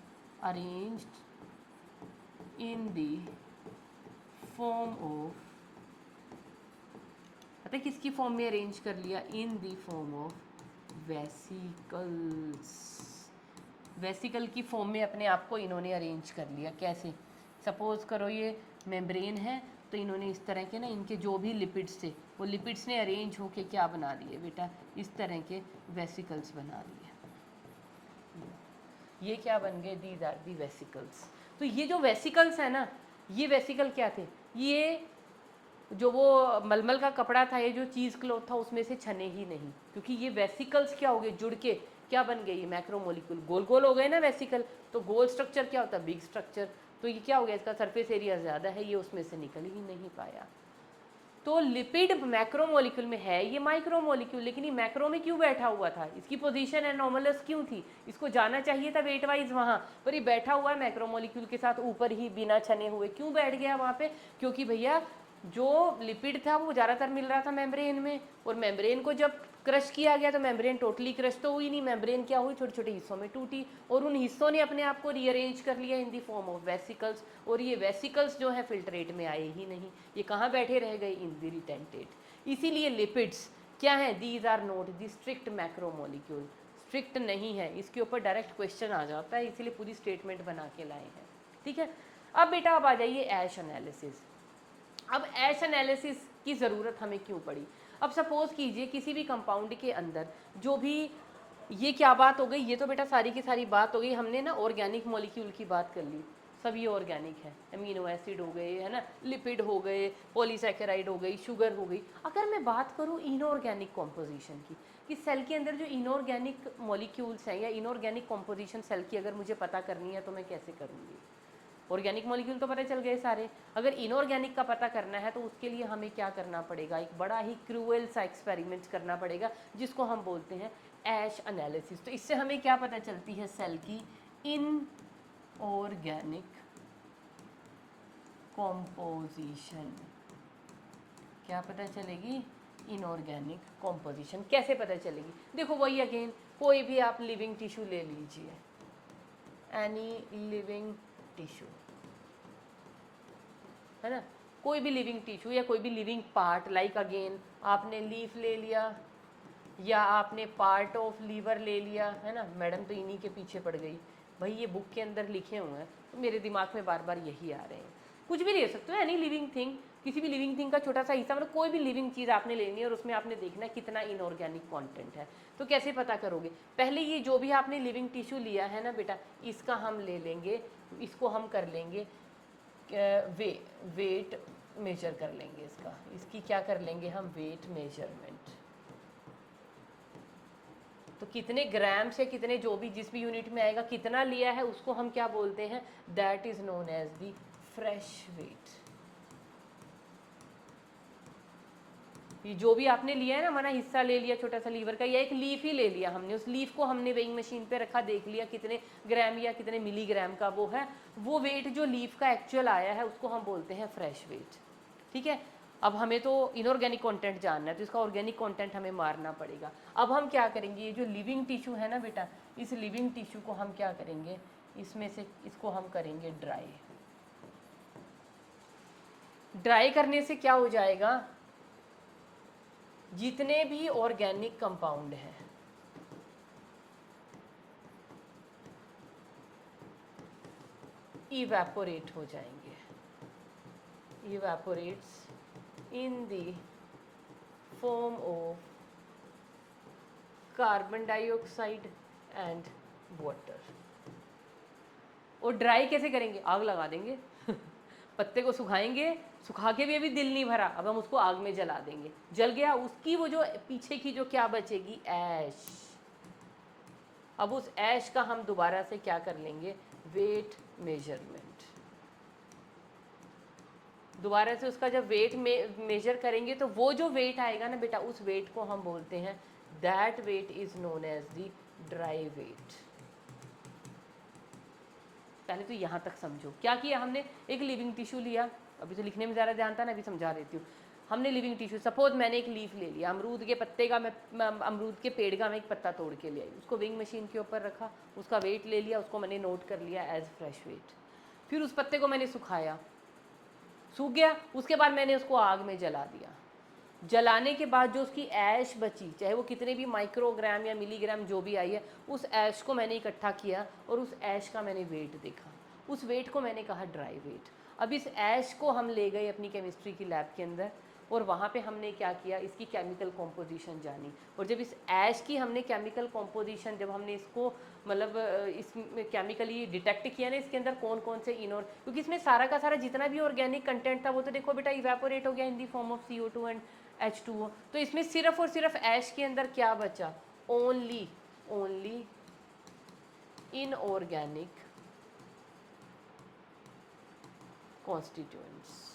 S1: arranged in the form of, पता है किसकी फॉर्म में अरेंज कर लिया, in the form of vesicles. Vesicle की फॉर्म में अपने आप को इन्होंने अरेंज कर लिया। कैसे, सपोज करो ये मेम्ब्रेन है, तो इन्होंने इस तरह के ना, इनके जो भी लिपिड्स थे वो लिपिड्स ने अरेंज होके क्या बना दिए बेटा, इस तरह के वेसिकल्स बना दिए। ये क्या बन गए, दीज आर दी वेसिकल्स। तो ये जो वेसिकल्स है ना, ये वेसिकल क्या थे, ये जो वो मलमल का कपड़ा था, ये जो चीज़ क्लॉथ था, उसमें से छने ही नहीं, क्योंकि ये वेसिकल्स क्या हो गए, जुड़ के क्या बन गए, ये मैक्रोमोलिक्यूल गोल गोल हो गए ना वेसिकल। तो गोल स्ट्रक्चर क्या होता है, बिग स्ट्रक्चर। तो ये क्या हो गया, इसका सरफेस एरिया ज़्यादा है, ये उसमें से निकल ही नहीं पाया। तो लिपिड मैक्रोमोलिक्यूल में है, ये माइक्रोमोलिक्यूल, लेकिन ये मैक्रो में क्यों बैठा हुआ था, इसकी पोजीशन एनोमलस क्यों थी, इसको जाना चाहिए था वेट वाइज वहाँ पर, ये बैठा हुआ है मैक्रोमोलिक्यूल के साथ ऊपर ही बिना छने हुए। क्यों बैठ गया वहाँ पे, क्योंकि भैया जो लिपिड था वो ज़्यादातर मिल रहा था मेम्ब्रेन में, और मेम्ब्रेन को जब क्रश किया गया तो मेम्ब्रेन टोटली क्रश तो हुई नहीं, मेम्ब्रेन क्या हुई, छोटे छोटे हिस्सों में टूटी, और उन हिस्सों ने अपने आप को रीअरेंज कर लिया in the form of vesicles, और ये वेसिकल्स जो है फिल्ट्रेट में आए ही नहीं, ये कहाँ बैठे रह गए, इन दी रिटेंटेट। इसीलिए लिपिड्स क्या हैं, these are not the strict macromolecule, strict नहीं है, इसके ऊपर डायरेक्ट क्वेश्चन आ जाता है, इसीलिए पूरी स्टेटमेंट बना के लाए हैं। ठीक है, अब बेटा अब आ जाइए ऐश एनालिसिस। अब ऐश एनालिसिस की ज़रूरत हमें क्यों पड़ी। अब सपोज़ कीजिए किसी भी कंपाउंड के अंदर जो भी, ये क्या बात हो गई, ये तो बेटा सारी की सारी बात हो गई, हमने ना ऑर्गेनिक मॉलिक्यूल की बात कर ली, सब ये ऑर्गेनिक है, अमीनो एसिड हो गए, है ना, लिपिड हो गए, पॉलीसैकेराइड हो गई, शुगर हो गई। अगर मैं बात करूँ इनऑर्गेनिक कॉम्पोजिशन की, कि सेल के अंदर जो इनऑर्गेनिक मॉलिक्यूल्स हैं या इनऑर्गेनिक कॉम्पोजिशन सेल की अगर मुझे पता करनी है तो मैं कैसे करूँगी। ऑर्गेनिक मॉलिक्यूल तो पता चल गए सारे, अगर इनऑर्गेनिक का पता करना है तो उसके लिए हमें क्या करना पड़ेगा, एक बड़ा ही क्रूएल सा एक्सपेरिमेंट करना पड़ेगा जिसको हम बोलते हैं ऐश एनालिसिस। तो इससे हमें क्या पता चलती है, सेल की इनऑर्गेनिक कॉम्पोजिशन, क्या पता चलेगी, इनऑर्गेनिक कॉम्पोजिशन। कैसे पता चलेगी, देखो वही अगेन, कोई भी आप लिविंग टिश्यू ले लीजिए, एनी लिविंग टिश्यू, है ना, कोई भी लिविंग टिश्यू या कोई भी लिविंग पार्ट, लाइक अगेन आपने लीफ ले लिया या आपने पार्ट ऑफ लीवर ले लिया, है ना, मैडम तो इन्हीं के पीछे पड़ गई, भाई ये बुक के अंदर लिखे हुए हैं तो मेरे दिमाग में बार बार यही आ रहे हैं। कुछ भी ले सकते हो, एनी लिविंग थिंग, किसी भी लिविंग थिंग का छोटा सा हिस्सा, मतलब कोई भी लिविंग चीज़ आपने लेनी है और उसमें आपने देखना है कितना इनऑर्गेनिक कंटेंट है। तो कैसे पता करोगे, पहले ये जो भी आपने लिविंग टिश्यू लिया है ना बेटा, इसका हम ले लेंगे, इसको हम कर लेंगे वेट मेजर कर लेंगे, इसकी क्या कर लेंगे हम, वेट मेजरमेंट। तो कितने ग्राम से कितने, जो भी जिस भी यूनिट में आएगा कितना लिया है, उसको हम क्या बोलते हैं, that is known as the fresh weight. ये जो भी आपने लिया है ना, हमारा हिस्सा ले लिया छोटा सा लीवर का, या एक लीफ ही ले लिया हमने, उस लीफ को हमने वेइंग मशीन पे रखा, देख लिया कितने ग्राम या कितने मिलीग्राम का वो है, वो वेट जो लीफ का एक्चुअल आया है उसको हम बोलते हैं फ्रेश वेट। ठीक है, अब हमें तो इनऑर्गेनिक कंटेंट जानना है, तो इसका ऑर्गेनिक कंटेंट हमें मारना पड़ेगा। अब हम क्या करेंगे, ये जो लिविंग टिश्यू है ना बेटा, इस लिविंग टिश्यू को हम क्या करेंगे, इसमें से इसको हम करेंगे ड्राई। ड्राई करने से क्या हो जाएगा, जितने भी ऑर्गेनिक कंपाउंड हैं इवेपोरेट हो जाएंगे, evaporates in the form of carbon dioxide and water. और ड्राई कैसे करेंगे, आग लगा देंगे पत्ते को सुखाएंगे, सुखा के भी अभी दिल नहीं भरा, अब हम उसको आग में जला देंगे, जल गया, उसकी वो जो पीछे की जो क्या बचेगी, ऐश। अब उस ऐश का हम दोबारा से क्या कर लेंगे, वेट मेजरमेंट। दोबारा से उसका जब वेट मेजर करेंगे तो वो जो वेट आएगा ना बेटा, उस वेट को हम बोलते हैं, that weight is known as the dry weight. पहले तो यहाँ तक समझो, क्या किया हमने, एक लिविंग टिश्यू लिया, अभी तो लिखने में ज़्यादा ध्यान था ना, अभी समझा देती हूँ। हमने लिविंग टिश्यू, सपोज मैंने एक लीफ ले लिया, अमरूद के पत्ते का, मैं अमरूद के पेड़ का मैं एक पत्ता तोड़ के ले आई, उसको विंग मशीन के ऊपर रखा, उसका वेट ले लिया, उसको मैंने नोट कर लिया एज फ्रेश वेट। फिर उस पत्ते को मैंने सुखाया, सूख गया, उसके बाद मैंने उसको आग में जला दिया। जलाने के बाद जो उसकी ऐश बची, चाहे वो कितने भी माइक्रोग्राम या मिलीग्राम जो भी आई है, उस ऐश को मैंने इकट्ठा किया और उस ऐश का मैंने वेट देखा, उस वेट को मैंने कहा ड्राई वेट। अब इस ऐश को हम ले गए अपनी केमिस्ट्री की लैब के अंदर, और वहाँ पे हमने क्या किया, इसकी केमिकल कॉम्पोजिशन जानी। और जब इस ऐश की हमने केमिकल कॉम्पोजिशन, जब हमने इसको मतलब इसमें केमिकली डिटेक्ट किया ना, इसके अंदर कौन कौन से इनऑर, क्योंकि इसमें सारा का सारा जितना भी ऑर्गेनिक कंटेंट था वो तो देखो बेटा इवेपोरेट हो गया in the form of CO2 and H2O। तो इसमें सिर्फ और सिर्फ ऐश के अंदर क्या बचा, ओनली इनऑर्गेनिक कॉन्स्टिट्यूएंट्स।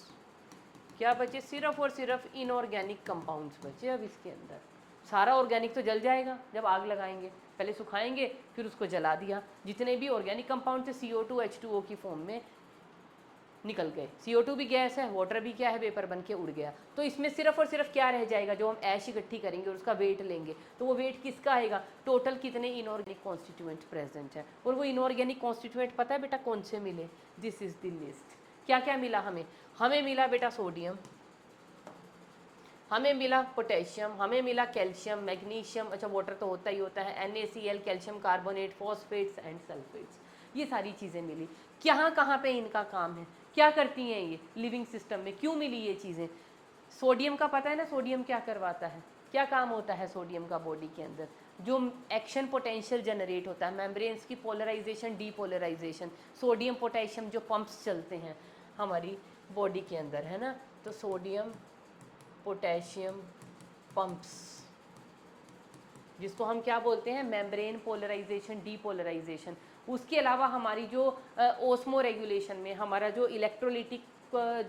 S1: क्या बचे, सिर्फ और सिर्फ इनऑर्गेनिक कंपाउंड्स बचे। अब इसके अंदर सारा ऑर्गेनिक तो जल जाएगा जब आग लगाएंगे, पहले सुखाएंगे फिर उसको जला दिया, जितने भी ऑर्गेनिक कंपाउंड थे CO2 H2O की फॉर्म में निकल गए। CO2 भी गैस है, वाटर भी क्या है, वेपर बन के उड़ गया। तो इसमें सिर्फ और सिर्फ क्या रह जाएगा, जो हम ऐश इकट्ठी करेंगे और उसका वेट लेंगे, तो वो वेट किसका आएगा, टोटल कितने इनऑर्गेनिक कॉन्स्टिट्यूएंट प्रेजेंट है। और वो इनऑर्गेनिक कॉन्स्टिट्यूएंट पता है बेटा कौन से मिले, दिस इज द लिस्ट। क्या क्या मिला हमें मिला बेटा सोडियम, हमें मिला पोटेशियम, हमें मिला कैल्शियम, मैग्नीशियम, अच्छा वाटर तो होता ही होता है, NaCl, calcium carbonate, phosphates and sulphates, ये सारी चीज़ें मिली। कहाँ कहाँ पे इनका काम है, क्या करती हैं ये लिविंग सिस्टम में, क्यों मिली ये चीज़ें। सोडियम का पता है ना, सोडियम क्या करवाता है, क्या काम होता है सोडियम का बॉडी के अंदर, जो एक्शन पोटेंशियल जनरेट होता है, मेम्ब्रेन्स की पोलराइजेशन डीपोलराइजेशन, सोडियम पोटेशियम जो पंप्स चलते हैं हमारी बॉडी के अंदर, है ना। तो सोडियम पोटेशियम पंप्स, जिसको हम क्या बोलते हैं, मेम्ब्रेन पोलराइजेशन डीपोलराइजेशन। उसके अलावा हमारी जो ओस्मो रेगुलेशन में हमारा जो इलेक्ट्रोलिटिक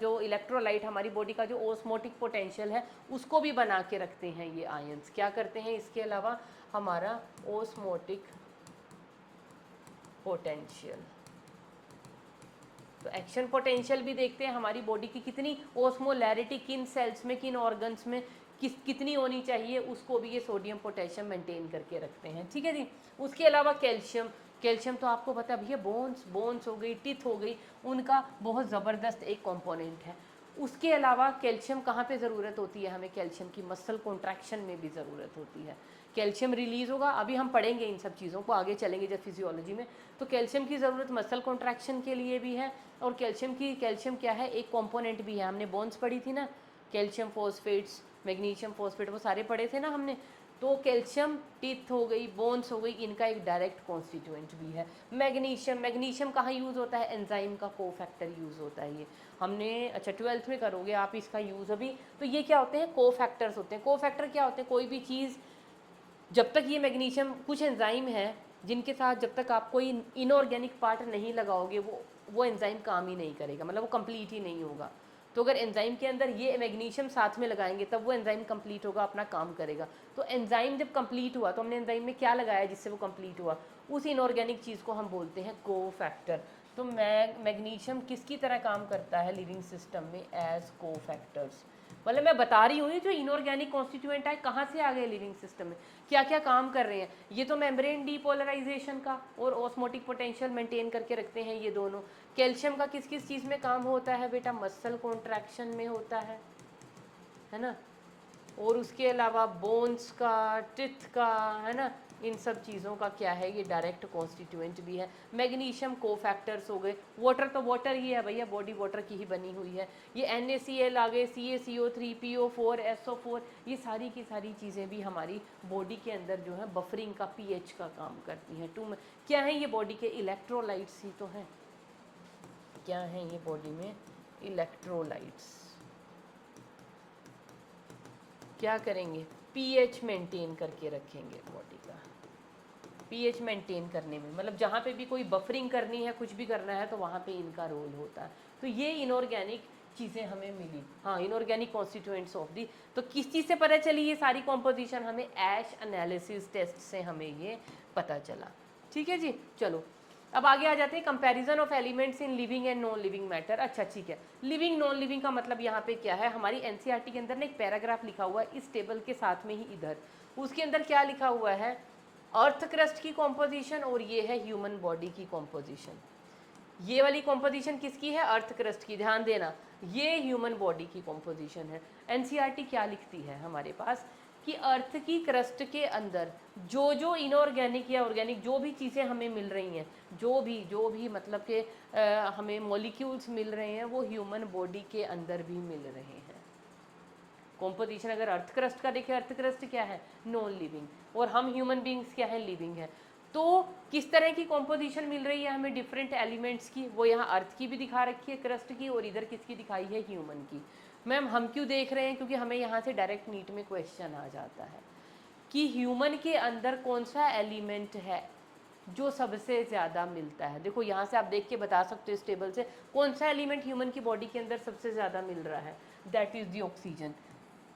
S1: जो इलेक्ट्रोलाइट हमारी बॉडी का जो ओस्मोटिक पोटेंशियल है उसको भी बना के रखते हैं ये आयंस। क्या करते हैं इसके अलावा, हमारा ओस्मोटिक पोटेंशियल, तो एक्शन पोटेंशियल भी देखते हैं हमारी बॉडी की कितनी ओस्मोलैरिटी, किन सेल्स में किन ऑर्गन्स में कितनी होनी चाहिए, उसको भी ये सोडियम पोटेशियम मेंटेन करके रखते हैं, ठीक है जी। उसके अलावा कैल्शियम, कैल्शियम तो आपको पता है भैया बोन्स हो गई, टिथ हो गई, उनका बहुत ज़बरदस्त एक कंपोनेंट है। उसके अलावा कैल्शियम कहाँ पे ज़रूरत होती है हमें, कैल्शियम की मसल कॉन्ट्रैक्शन में भी ज़रूरत होती है। कैल्शियम रिलीज़ होगा, अभी हम पढ़ेंगे इन सब चीज़ों को, आगे चलेंगे जब फिजियोलॉजी में। तो कैल्शियम की ज़रूरत मसल कॉन्ट्रैक्शन के लिए भी है, और कैल्शियम क्या है, एक कंपोनेंट भी है। हमने बोन्स पढ़ी थी ना, कैल्शियम फॉस्फेट्स, मैग्नीशियम फॉस्फेट, वो सारे पढ़े थे ना हमने। तो कैल्शियम टीथ हो गई, बोन्स हो गई, इनका एक डायरेक्ट कॉन्स्टिट्यूएंट भी है। मैग्नीशियम कहाँ यूज़ होता है, एंजाइम का कोफैक्टर यूज़ होता है ये। हमने अच्छा 12th में करोगे आप इसका यूज़ अभी। तो ये क्या होते हैं, कोफैक्टर्स होते हैं। कोफैक्टर क्या होते हैं, कोई भी चीज़ जब तक ये मैग्नीशियम, कुछ एंजाइम है जिनके साथ जब तक आप कोई इनऑर्गेनिक पार्ट नहीं लगाओगे वो एंजाइम काम ही नहीं करेगा, मतलब वो कंप्लीट ही नहीं होगा। तो अगर एंजाइम के अंदर ये मैग्नीशियम साथ में लगाएंगे तब वो एंजाइम कंप्लीट होगा, अपना काम करेगा। तो एंजाइम जब कंप्लीट हुआ तो हमने एंजाइम में क्या लगाया जिससे वो कंप्लीट हुआ, उस इनऑर्गेनिक चीज़ को हम बोलते हैं कोफैक्टर। तो मैग्नीशियम किसकी तरह काम करता है लिविंग सिस्टम में, एज कोफैक्टर्स। मतलब मैं बता रही हूँ जो इनऑर्गेनिक कॉन्स्टिट्यूएंट है कहाँ से आ गए लिविंग सिस्टम में, क्या क्या काम कर रहे हैं। ये तो मेम्ब्रेन डीपोलराइजेशन का और ऑस्मोटिक पोटेंशियल मेंटेन करके रखते हैं ये दोनों। कैल्शियम का किस किस चीज़ में काम होता है बेटा, मसल कॉन्ट्रैक्शन में होता है ना। और उसके अलावा बोन्स का, टिथ का, है ना, इन सब चीज़ों का क्या है, ये डायरेक्ट कॉन्स्टिट्यूएंट भी है। मैग्नीशियम कोफैक्टर्स हो गए, वाटर तो वाटर ही है भैया, बॉडी वाटर की ही बनी हुई है। ये NaCl आ गए, CaCO3, PO4, SO4, ये सारी की सारी चीज़ें भी हमारी बॉडी के अंदर जो है बफरिंग का, pH का काम करती हैं। क्या है ये बॉडी के इलेक्ट्रोलाइट्स ही तो हैं। क्या है ये बॉडी में, इलेक्ट्रोलाइट्स। क्या करेंगे, pH मेंटेन करके रखेंगे बॉडी का। pH मेंटेन करने में मतलब जहाँ पे भी कोई बफरिंग करनी है, कुछ भी करना है, तो वहाँ पे इनका रोल होता है। तो ये इनऑर्गेनिक चीज़ें हमें मिली, हाँ, इनऑर्गेनिक कॉन्स्टिट्यूएंट्स ऑफ दी। तो किस चीज़ से पता चली ये सारी कॉम्पोजिशन, हमें ऐश एनालिसिस टेस्ट से हमें ये पता चला, ठीक है जी। चलो अब आगे आ जाते हैं, comparison of elements in living and non living matter. अच्छा ठीक है, लिविंग नॉन लिविंग का मतलब यहाँ पे क्या है, हमारी NCERT के अंदर ना एक पैराग्राफ लिखा हुआ है इस टेबल के साथ में ही इधर, उसके अंदर क्या लिखा हुआ है, अर्थ क्रस्ट की कॉम्पोजिशन और ये है ह्यूमन बॉडी की कॉम्पोजिशन। ये वाली कॉम्पोजिशन किसकी है, अर्थ क्रस्ट की, ध्यान देना, ये ह्यूमन बॉडी की कॉम्पोजिशन है। NCERT क्या लिखती है हमारे पास कि अर्थ की क्रस्ट के अंदर जो जो इनऑर्गेनिक या ऑर्गेनिक जो भी चीज़ें हमें मिल रही हैं, जो भी मतलब कि हमें मॉलिक्यूल्स मिल रहे हैं, वो ह्यूमन बॉडी के अंदर भी मिल रहे हैं। कॉम्पोजिशन अगर अर्थ क्रस्ट का देखें, अर्थ क्रस्ट क्या है? नॉन लिविंग, और हम ह्यूमन बींग्स क्या है? लिविंग है। तो किस तरह की कॉम्पोजिशन मिल रही है हमें डिफरेंट एलिमेंट्स की? वो यहाँ अर्थ की भी दिखा रखी है, क्रस्ट की, और इधर किसकी दिखाई है? ह्यूमन की। मैम हम क्यों देख रहे हैं? क्योंकि हमें यहाँ से डायरेक्ट नीट में क्वेश्चन आ जाता है कि ह्यूमन के अंदर कौन सा एलिमेंट है जो सबसे ज़्यादा मिलता है। देखो यहाँ से आप देख के बता सकते हो इस टेबल से कौन सा एलिमेंट ह्यूमन की बॉडी के अंदर सबसे ज़्यादा मिल रहा है। That is the oxygen.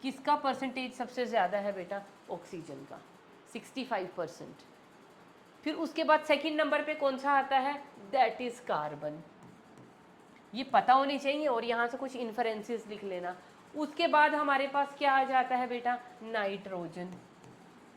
S1: किसका परसेंटेज सबसे ज़्यादा है बेटा? ऑक्सीजन का, 65%। फिर उसके बाद सेकंड नंबर पे कौन सा आता है? That is carbon. ये पता होनी चाहिए, और यहाँ से कुछ इन्फरेंसेस लिख लेना। उसके बाद हमारे पास क्या आ जाता है बेटा? नाइट्रोजन।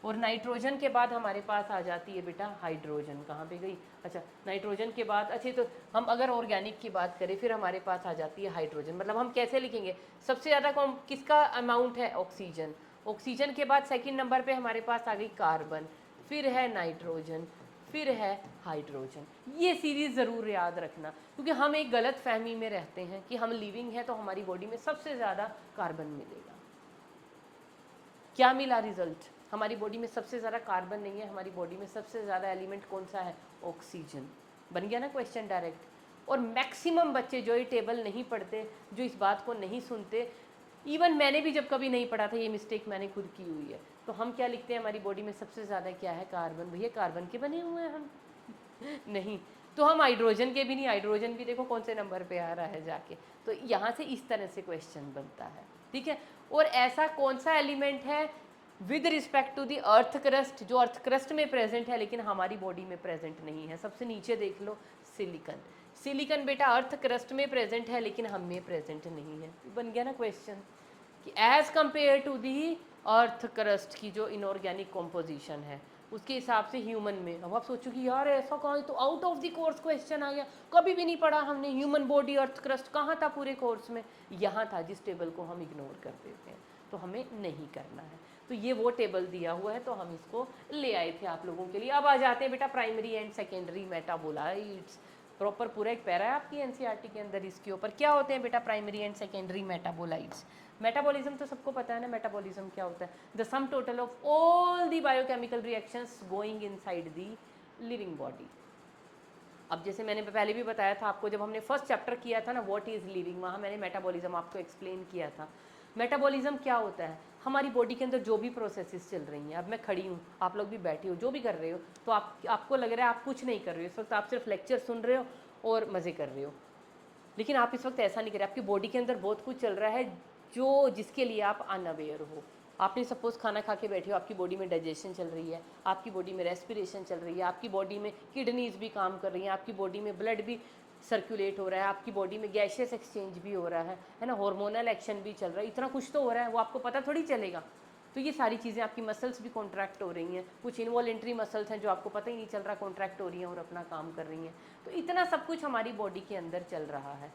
S1: और नाइट्रोजन के बाद हमारे पास आ जाती है बेटा हाइड्रोजन। कहाँ पे गई? अच्छा, नाइट्रोजन के बाद, अच्छे तो हम अगर ऑर्गेनिक की बात करें फिर हमारे पास आ जाती है हाइड्रोजन। मतलब हम कैसे लिखेंगे? सबसे ज़्यादा कौन किसका अमाउंट है? ऑक्सीजन। ऑक्सीजन के बाद सेकंड नंबर पे हमारे पास आ गई कार्बन, फिर है नाइट्रोजन, फिर है हाइड्रोजन। ये सीरीज़ ज़रूर याद रखना, क्योंकि हम एक गलत फहमी में रहते हैं कि हम लिविंग हैं तो हमारी बॉडी में सबसे ज़्यादा कार्बन मिलेगा। क्या मिला रिजल्ट? हमारी बॉडी में सबसे ज़्यादा कार्बन नहीं है, हमारी बॉडी में सबसे ज़्यादा एलिमेंट कौन सा है? ऑक्सीजन। बन गया ना क्वेश्चन डायरेक्ट। और मैक्सिमम बच्चे जो ये टेबल नहीं पढ़ते, जो इस बात को नहीं सुनते, इवन मैंने भी जब कभी नहीं पढ़ा था, ये मिस्टेक मैंने खुद की हुई है। तो हम क्या लिखते हैं? हमारी बॉडी में सबसे ज़्यादा क्या है? कार्बन। भैया कार्बन के बने हुए हैं हम नहीं, तो हम हाइड्रोजन के भी नहीं। हाइड्रोजन भी देखो कौन से नंबर पे आ रहा है जाके। तो यहाँ से इस तरह से क्वेश्चन बनता है, ठीक है। और ऐसा कौन सा एलिमेंट है with respect to the earth crust, जो अर्थ क्रस्ट में प्रेजेंट है लेकिन हमारी बॉडी में प्रेजेंट नहीं है? सबसे नीचे देख लो, सिलिकन। सिलिकन बेटा अर्थ क्रस्ट में प्रेजेंट है लेकिन हम में प्रेजेंट नहीं है। बन गया ना क्वेश्चन कि as compare to the earth crust की जो इनऑर्गेनिक कॉम्पोजिशन है उसके हिसाब से ह्यूमन में। अब आप सोचो कि यार ऐसा कहाँ, तो out of the course question आ गया, कभी भी नहीं पढ़ा हमने। ह्यूमन बॉडी अर्थ क्रस्ट कहाँ था पूरे कोर्स में? यहाँ था, जिस टेबल को हम इग्नोर कर देते हैं। तो हमें नहीं करना है। तो ये वो टेबल दिया हुआ है, तो हम इसको ले आए थे आप लोगों के लिए। अब आ जाते हैं बेटा primary and secondary metabolites. Proper पूरा एक पैरा है आपकी एनसीईआरटी के अंदर इसके ऊपर। क्या होते हैं बेटा primary and secondary metabolites? Metabolism तो सबको पता है ना, मेटाबॉलिज्म क्या होता है? The some total of all the biochemical reactions going inside the living body. अब जैसे मैंने पहले भी बताया था आपको, जब हमने फर्स्ट चैप्टर किया था ना व्हाट इज़ लिविंग, वहाँ मैंने मेटाबॉलिज्म आपको एक्सप्लेन किया था। मेटाबॉलिज्म क्या होता है? हमारी बॉडी के अंदर जो भी प्रोसेसेस चल रही हैं, अब मैं खड़ी हूँ, आप लोग भी बैठे हो, जो भी कर रहे हो, तो आपको लग रहा है आप कुछ नहीं कर रहे हो इस वक्त, आप सिर्फ लेक्चर सुन रहे हो और मज़े कर रहे हो। लेकिन आप इस वक्त ऐसा नहीं कर रहे, आपकी बॉडी के अंदर बहुत कुछ चल रहा है जो जिसके लिए आप अनअवेयर हो। आपने सपोज खाना खा के बैठे हो, आपकी बॉडी में डाइजेशन चल रही है, आपकी बॉडी में रेस्पिरेशन चल रही है, आपकी बॉडी में किडनीज भी काम कर रही हैं, आपकी बॉडी में ब्लड भी सर्कुलेट हो रहा है, आपकी बॉडी में गैशियस एक्सचेंज भी हो रहा है ना, हार्मोनल एक्शन भी चल रहा है। इतना कुछ तो हो रहा है, वो आपको पता थोड़ी चलेगा। तो ये सारी चीज़ें, आपकी मसल्स भी कॉन्ट्रैक्ट हो रही हैं, कुछ इनवॉलेंट्री मसल्स हैं जो आपको पता ही नहीं चल रहा कॉन्ट्रैक्ट हो रही हैं और अपना काम कर रही हैं। तो इतना सब कुछ हमारी बॉडी के अंदर चल रहा है।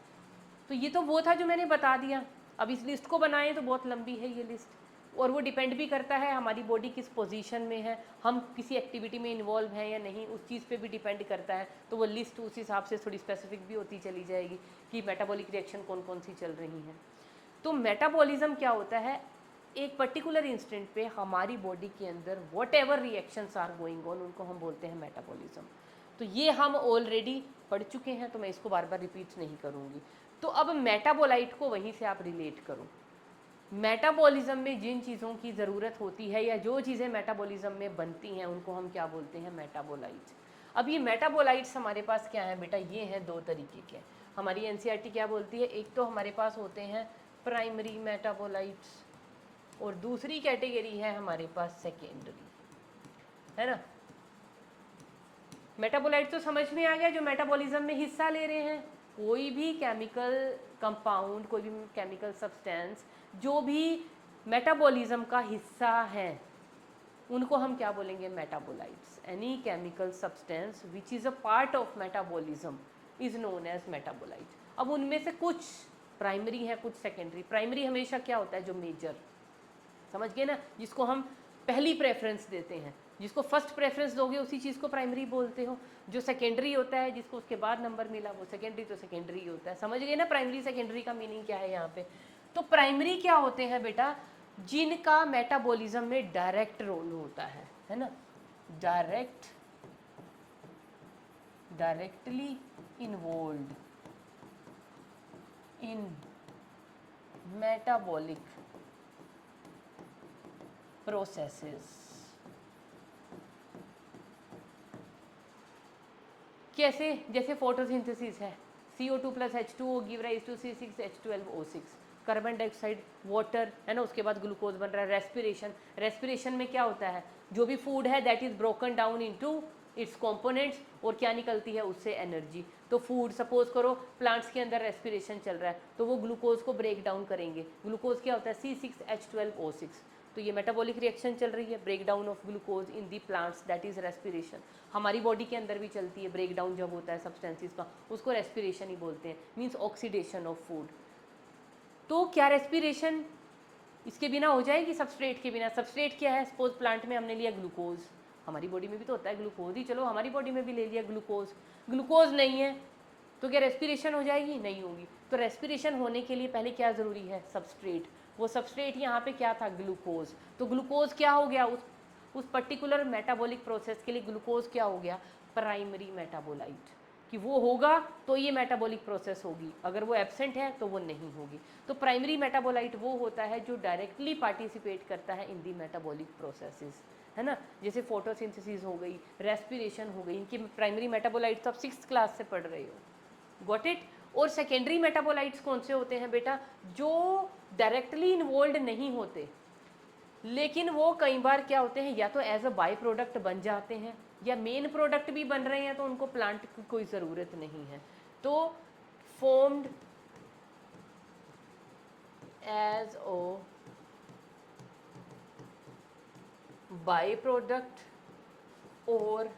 S1: तो ये तो वो था जो मैंने बता दिया। अब इस लिस्ट को बनाएं तो बहुत लंबी है ये लिस्ट, और वो डिपेंड भी करता है हमारी बॉडी किस पोजीशन में है, हम किसी एक्टिविटी में इन्वॉल्व हैं या नहीं, उस चीज़ पे भी डिपेंड करता है। तो वो लिस्ट उस हिसाब से थोड़ी स्पेसिफिक भी होती चली जाएगी कि मेटाबॉलिक रिएक्शन कौन कौन सी चल रही हैं। तो मेटाबॉलिज्म क्या होता है? एक पर्टिकुलर इंस्टेंट पे हमारी बॉडी के अंदर whatever reactions are going on, उनको हम बोलते हैं मेटाबॉलिज्म। तो ये हम ऑलरेडी पढ़ चुके हैं, तो मैं इसको बार बार रिपीट नहीं करूँगी। तो अब मेटाबोलाइट को वहीं से आप रिलेट करो। मेटाबॉलिज्म में जिन चीज़ों की ज़रूरत होती है या जो चीज़ें मेटाबॉलिज्म में बनती हैं उनको हम क्या बोलते हैं? मेटाबोलाइट्स। अब ये मेटाबोलाइट्स हमारे पास क्या है बेटा? ये हैं दो तरीके के। हमारी एनसीईआरटी क्या बोलती है? एक तो हमारे पास होते हैं प्राइमरी मेटाबोलाइट्स और दूसरी कैटेगरी है हमारे पास सेकेंडरी, है ना। मेटाबोलाइट तो समझ में आ गया, जो मेटाबॉलिज्म में हिस्सा ले रहे हैं। कोई भी केमिकल कंपाउंड, कोई भी केमिकल सब्सटेंस जो भी मेटाबॉलिज्म का हिस्सा है उनको हम क्या बोलेंगे? Metabolites. Any chemical substance which is a part of metabolism is known as metabolite. अब उनमें से कुछ प्राइमरी है, कुछ सेकेंडरी। प्राइमरी हमेशा क्या होता है? जो मेजर, समझ गए ना, जिसको हम पहली प्रेफरेंस देते हैं, जिसको फर्स्ट प्रेफरेंस दोगे उसी चीज़ को प्राइमरी बोलते हो। जो सेकेंडरी होता है, जिसको उसके बाद नंबर मिला, वो सेकेंडरी तो सेकेंडरी होता है। समझ गए ना प्राइमरी सेकेंडरी का मीनिंग क्या है यहाँ पे? तो प्राइमरी क्या होते हैं बेटा? जिनका मेटाबॉलिज्म में डायरेक्ट रोल होता है ना, directly involved in metabolic processes. कैसे? जैसे फोटोसिंथेसिस है, CO2 plus H2O give rise to C6H12O6, carbon dioxide, water, है ना, उसके बाद ग्लूकोज बन रहा है। रेस्पिरेशन में क्या होता है, जो भी फूड है that is broken down into its components, और क्या निकलती है उससे, एनर्जी। तो फूड, सपोज करो प्लांट्स के अंदर रेस्पिरेशन चल रहा है तो वो ग्लूकोज को ब्रेक डाउन करेंगे। ग्लूकोज क्या होता है, C6H12O6। तो ये मेटाबॉलिक रिएक्शन चल रही है, break down of glucose in the plants, that is respiration. हमारी बॉडी के अंदर भी चलती है, ब्रेक डाउन जब होता है सब्सटेंसेस का, उसको रेस्पिरेशन ही बोलते हैं, मीन्स ऑक्सीडेशन ऑफ फूड। तो क्या रेस्पिरेशन इसके बिना हो जाएगी, सबस्ट्रेट के बिना? सबस्ट्रेट क्या है, सपोज प्लांट में हमने लिया ग्लूकोज, हमारी बॉडी में भी तो होता है ग्लूकोज ही, चलो हमारी बॉडी में भी ले लिया ग्लूकोज नहीं है तो क्या रेस्पिरेशन हो जाएगी? नहीं होगी। तो रेस्पिरेशन होने के लिए पहले क्या ज़रूरी है, सबस्ट्रेट। वो सबस्ट्रेट यहाँ पे क्या था, ग्लूकोज। तो ग्लूकोज क्या हो गया, उस पर्टिकुलर मेटाबॉलिक प्रोसेस के लिए ग्लूकोज क्या हो गया, प्राइमरी मेटाबोलाइट। कि वो होगा तो ये मेटाबॉलिक प्रोसेस होगी, अगर वो एब्सेंट है तो वो नहीं होगी। तो प्राइमरी मेटाबोलाइट वो होता है जो डायरेक्टली पार्टिसिपेट करता है इन दी मेटाबॉलिक प्रोसेसेस, है ना। जैसे फोटोसिंथेसिस हो गई, रेस्पिरेशन हो गई, इनकी प्राइमरी मेटाबोलाइट्स आप 6th क्लास से पढ़ रहे हो, गॉट इट। और सेकेंडरी मेटाबोलाइट्स कौन से होते हैं बेटा, जो डायरेक्टली इन्वॉल्व नहीं होते, लेकिन वो कई बार क्या होते हैं, या तो एज अ बाई प्रोडक्ट बन जाते हैं, या मेन प्रोडक्ट भी बन रहे हैं तो उनको प्लांट की कोई ज़रूरत नहीं है। तो formed as a by product और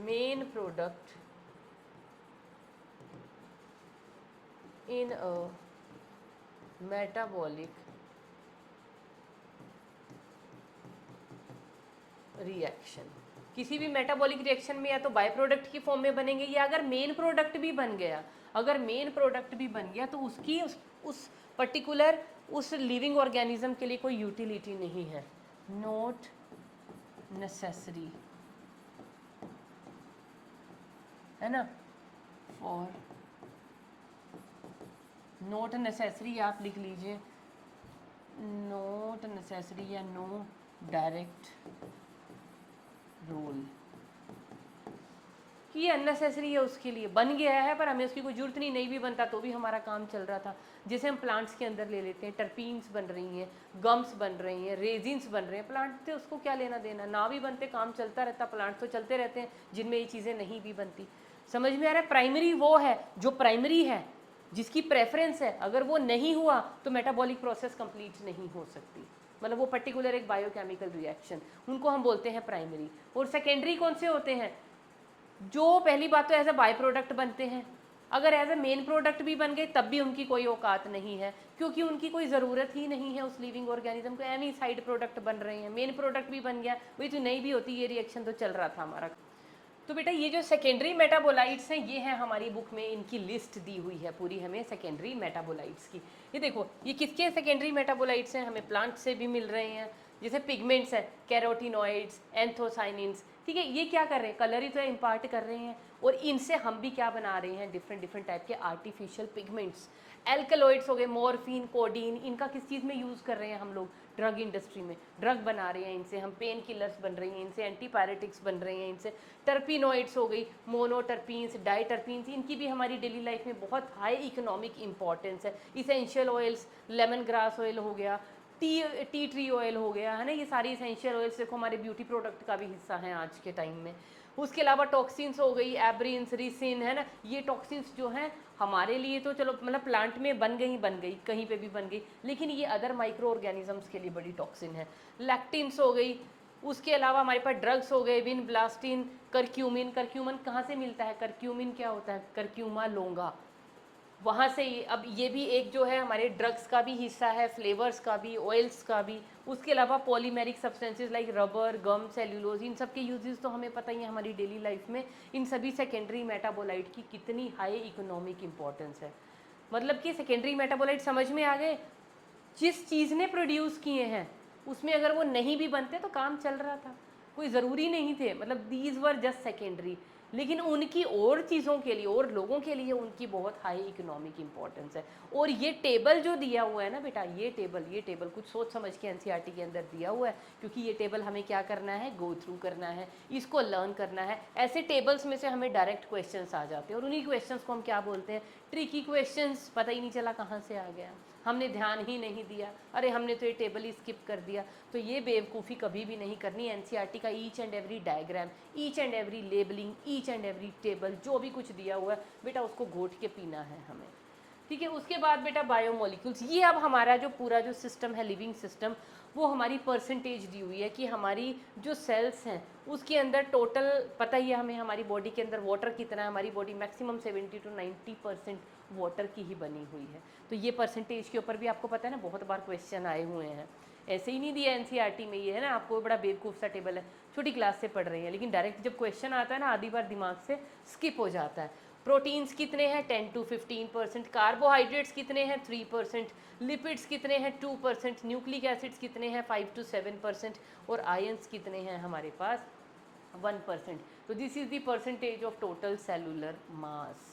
S1: main product in a metabolic reaction. किसी भी मेटाबॉलिक रिएक्शन में या तो बाय प्रोडक्ट की फॉर्म में बनेंगे, या अगर मेन प्रोडक्ट भी बन गया, तो उसकी उस पर्टिकुलर उस लिविंग ऑर्गेनिज्म के लिए कोई यूटिलिटी नहीं है। नॉट नेसेसरी, है ना, फॉर, नॉट नेसेसरी आप लिख लीजिए, नॉट नेसेसरी या नो डायरेक्ट रोल, कि ये अननेसेसरी है, उसके लिए बन गया है पर हमें उसकी कोई जरूरत नहीं भी बनता तो भी हमारा काम चल रहा था। जैसे हम प्लांट्स के अंदर ले लेते हैं, टर्पीन्स बन रही हैं, गम्स बन रही हैं, रेजिन्स बन रहे हैं, प्लांट से उसको क्या लेना देना, ना भी बनते काम चलता रहता, प्लांट तो चलते रहते हैं जिनमें ये चीज़ें नहीं भी बनती। समझ में आ रहा है, प्राइमरी वो है जो प्राइमरी है, जिसकी प्रेफरेंस है, अगर वो नहीं हुआ तो मेटाबॉलिक प्रोसेस कंप्लीट नहीं हो सकती, मतलब वो पर्टिकुलर एक बायोकेमिकल रिएक्शन, उनको हम बोलते हैं प्राइमरी। और सेकेंडरी कौन से होते हैं, जो पहली बात तो एज अ बाय प्रोडक्ट बनते हैं, अगर एज अ मेन प्रोडक्ट भी बन गए तब भी उनकी कोई औकात नहीं है, क्योंकि उनकी कोई ज़रूरत ही नहीं है उस लिविंग ऑर्गेनिज्म को, एनी साइड प्रोडक्ट बन रहे हैं। मेन प्रोडक्ट भी बन गया, वही तो नहीं भी होती ये रिएक्शन तो चल रहा था हमारा। तो बेटा ये जो सेकेंडरी मेटाबोलाइट्स हैं ये हैं हमारी बुक में, इनकी लिस्ट दी हुई है पूरी हमें सेकेंडरी मेटाबोलाइट्स की। ये देखो ये किसके सेकेंडरी मेटाबोलाइट्स हैं, हमें प्लांट से भी मिल रहे हैं, जैसे पिगमेंट्स है, कैरोटिनॉइड्स, एंथोसाइनिन्स, ठीक है। ये क्या कर रहे हैं, कलर ही तो इम्पार्ट कर रहे हैं, और इनसे हम भी क्या बना रहे हैं, डिफरेंट डिफरेंट टाइप के आर्टिफिशियल पिगमेंट्स। एल्कलॉइड्स हो गए, मॉर्फिन, कोडीन, इनका किस चीज़ में यूज़ कर रहे हैं हम लोग, ड्रग इंडस्ट्री में ड्रग बना रहे हैं, इनसे हम पेन किलर्स बन रही हैं, इनसे एंटीपायरेटिक्स बन रहे हैं, इनसे टर्पिनॉइड्स हो गई, मोनोटर्पीन्स, डाइटर्पीन्स, इनकी भी हमारी डेली लाइफ में बहुत हाई इकोनॉमिक इंपॉर्टेंस है। Essential oils, lemon grass oil हो गया, टी ट्री ऑयल हो गया, है ना, ये सारी इसेंशियल ऑयल्स देखो हमारे ब्यूटी प्रोडक्ट का भी हिस्सा है आज के टाइम में। उसके अलावा टॉक्सिन्स हो गई, एब्रिन्स, रिसिन, है ना, ये टॉक्सिन्स जो हैं हमारे लिए तो चलो मतलब प्लांट में बन गई कहीं पे भी बन गई, लेकिन ये अदर माइक्रो ऑर्गेनिजम्स के लिए बड़ी टॉक्सिन है। लैक्टिन्स हो गई, उसके अलावा हमारे पास ड्रग्स हो गए, विनब्लास्टिन, करक्यूमिन। करक्यूमिन कहाँ से मिलता है, करक्यूमिन क्या होता है, करक्यूमा लोंगा, वहाँ से ये, अब ये भी एक जो है हमारे ड्रग्स का भी हिस्सा है, फ्लेवर्स का भी, ऑयल्स का भी। उसके अलावा पॉलीमेरिक सब्सटेंसेस लाइक रबर, गम, सेल्यूलोज, इन सब के यूजेस तो हमें पता ही है हमारी डेली लाइफ में। इन सभी सेकेंडरी मेटाबोलाइट की कितनी हाई इकोनॉमिक इंपॉर्टेंस है, मतलब कि सेकेंडरी मेटाबोलाइट समझ में आ गए। जिस चीज़ ने प्रोड्यूस किए हैं उसमें अगर वो नहीं भी बनते तो काम चल रहा था, कोई ज़रूरी नहीं थे, मतलब दीज वर जस्ट सेकेंडरी। लेकिन उनकी और चीज़ों के लिए और लोगों के लिए उनकी बहुत हाई इकोनॉमिक इम्पोर्टेंस है। और ये टेबल जो दिया हुआ है ना बेटा, ये टेबल कुछ सोच समझ के एनसीईआरटी के अंदर दिया हुआ है, क्योंकि ये टेबल हमें क्या करना है, गो थ्रू करना है, इसको लर्न करना है। ऐसे टेबल्स में से हमें डायरेक्ट क्वेश्चंस आ जाते हैं और उन्हीं क्वेश्चंस को हम क्या बोलते हैं, ट्रिकी क्वेश्चंस। पता ही नहीं चला कहाँ से आ गया, हमने ध्यान ही नहीं दिया, अरे हमने तो ये टेबल ही स्किप कर दिया। तो ये बेवकूफ़ी कभी भी नहीं करनी। एनसीईआरटी का each and every diagram, each and every labelling, each and every table, जो भी कुछ दिया हुआ है बेटा उसको घोट के पीना है हमें, ठीक है। उसके बाद बेटा बायोमोलिक्यूल्स, ये अब हमारा जो पूरा जो सिस्टम है, लिविंग सिस्टम, वो हमारी परसेंटेज दी हुई है कि हमारी जो सेल्स हैं उसके अंदर टोटल, पता ही है हमें हमारी बॉडी के अंदर वाटर कितना है। हमारी बॉडी मैक्सिमम 70 to 90% वाटर की ही बनी हुई है। तो ये परसेंटेज के ऊपर भी आपको पता है ना, बहुत बार क्वेश्चन आए हुए हैं। ऐसे ही नहीं दिया एनसीईआरटी में, ये है ना, आपको बड़ा बेवकूफ़ सा टेबल है, छोटी क्लास से पढ़ रहे हैं, लेकिन डायरेक्ट जब क्वेश्चन आता है ना आधी बार दिमाग से स्किप हो जाता है। प्रोटीन्स कितने हैं 10 to 15%, कार्बोहाइड्रेट्स कितने हैं 3%, लिपिड्स कितने हैं 2%, न्यूक्लिक एसिड्स कितने हैं 5 to 7% और आयंस कितने हैं हमारे पास 1%। तो this is the percentage of total cellular mass.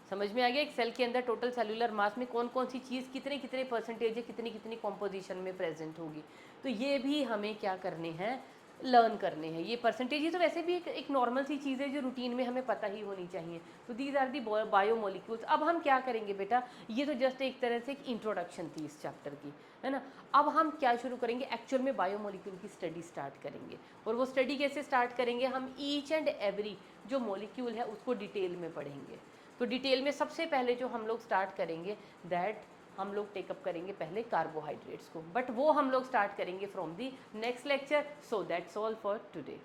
S1: समझ में आ गया, एक सेल के अंदर टोटल सेलुलर मास में कौन कौन सी चीज़ कितने कितने परसेंटेज है, कितनी कितनी कॉम्पोजिशन में प्रेजेंट होगी। तो ये भी हमें क्या करने हैं, लर्न करने हैं। ये परसेंटेज ही तो वैसे भी एक नॉर्मल सी चीज़ है जो रूटीन में हमें पता ही होनी चाहिए। तो दीज आर दी बायोमोलिक्यूल्स। अब हम क्या करेंगे बेटा, ये तो जस्ट एक तरह से एक इंट्रोडक्शन थी इस चैप्टर की, है ना। अब हम क्या शुरू करेंगे, एक्चुअल में बायोमोलिक्यूल की स्टडी स्टार्ट करेंगे। और वो स्टडी कैसे स्टार्ट करेंगे, हम ईच एंड एवरी जो मॉलिक्यूल है उसको डिटेल में पढ़ेंगे। तो डिटेल में सबसे पहले जो हम लोग स्टार्ट करेंगे, दैट हम लोग टेकअप करेंगे पहले कार्बोहाइड्रेट्स को, बट वो हम लोग स्टार्ट करेंगे from the next lecture. So that's all for today.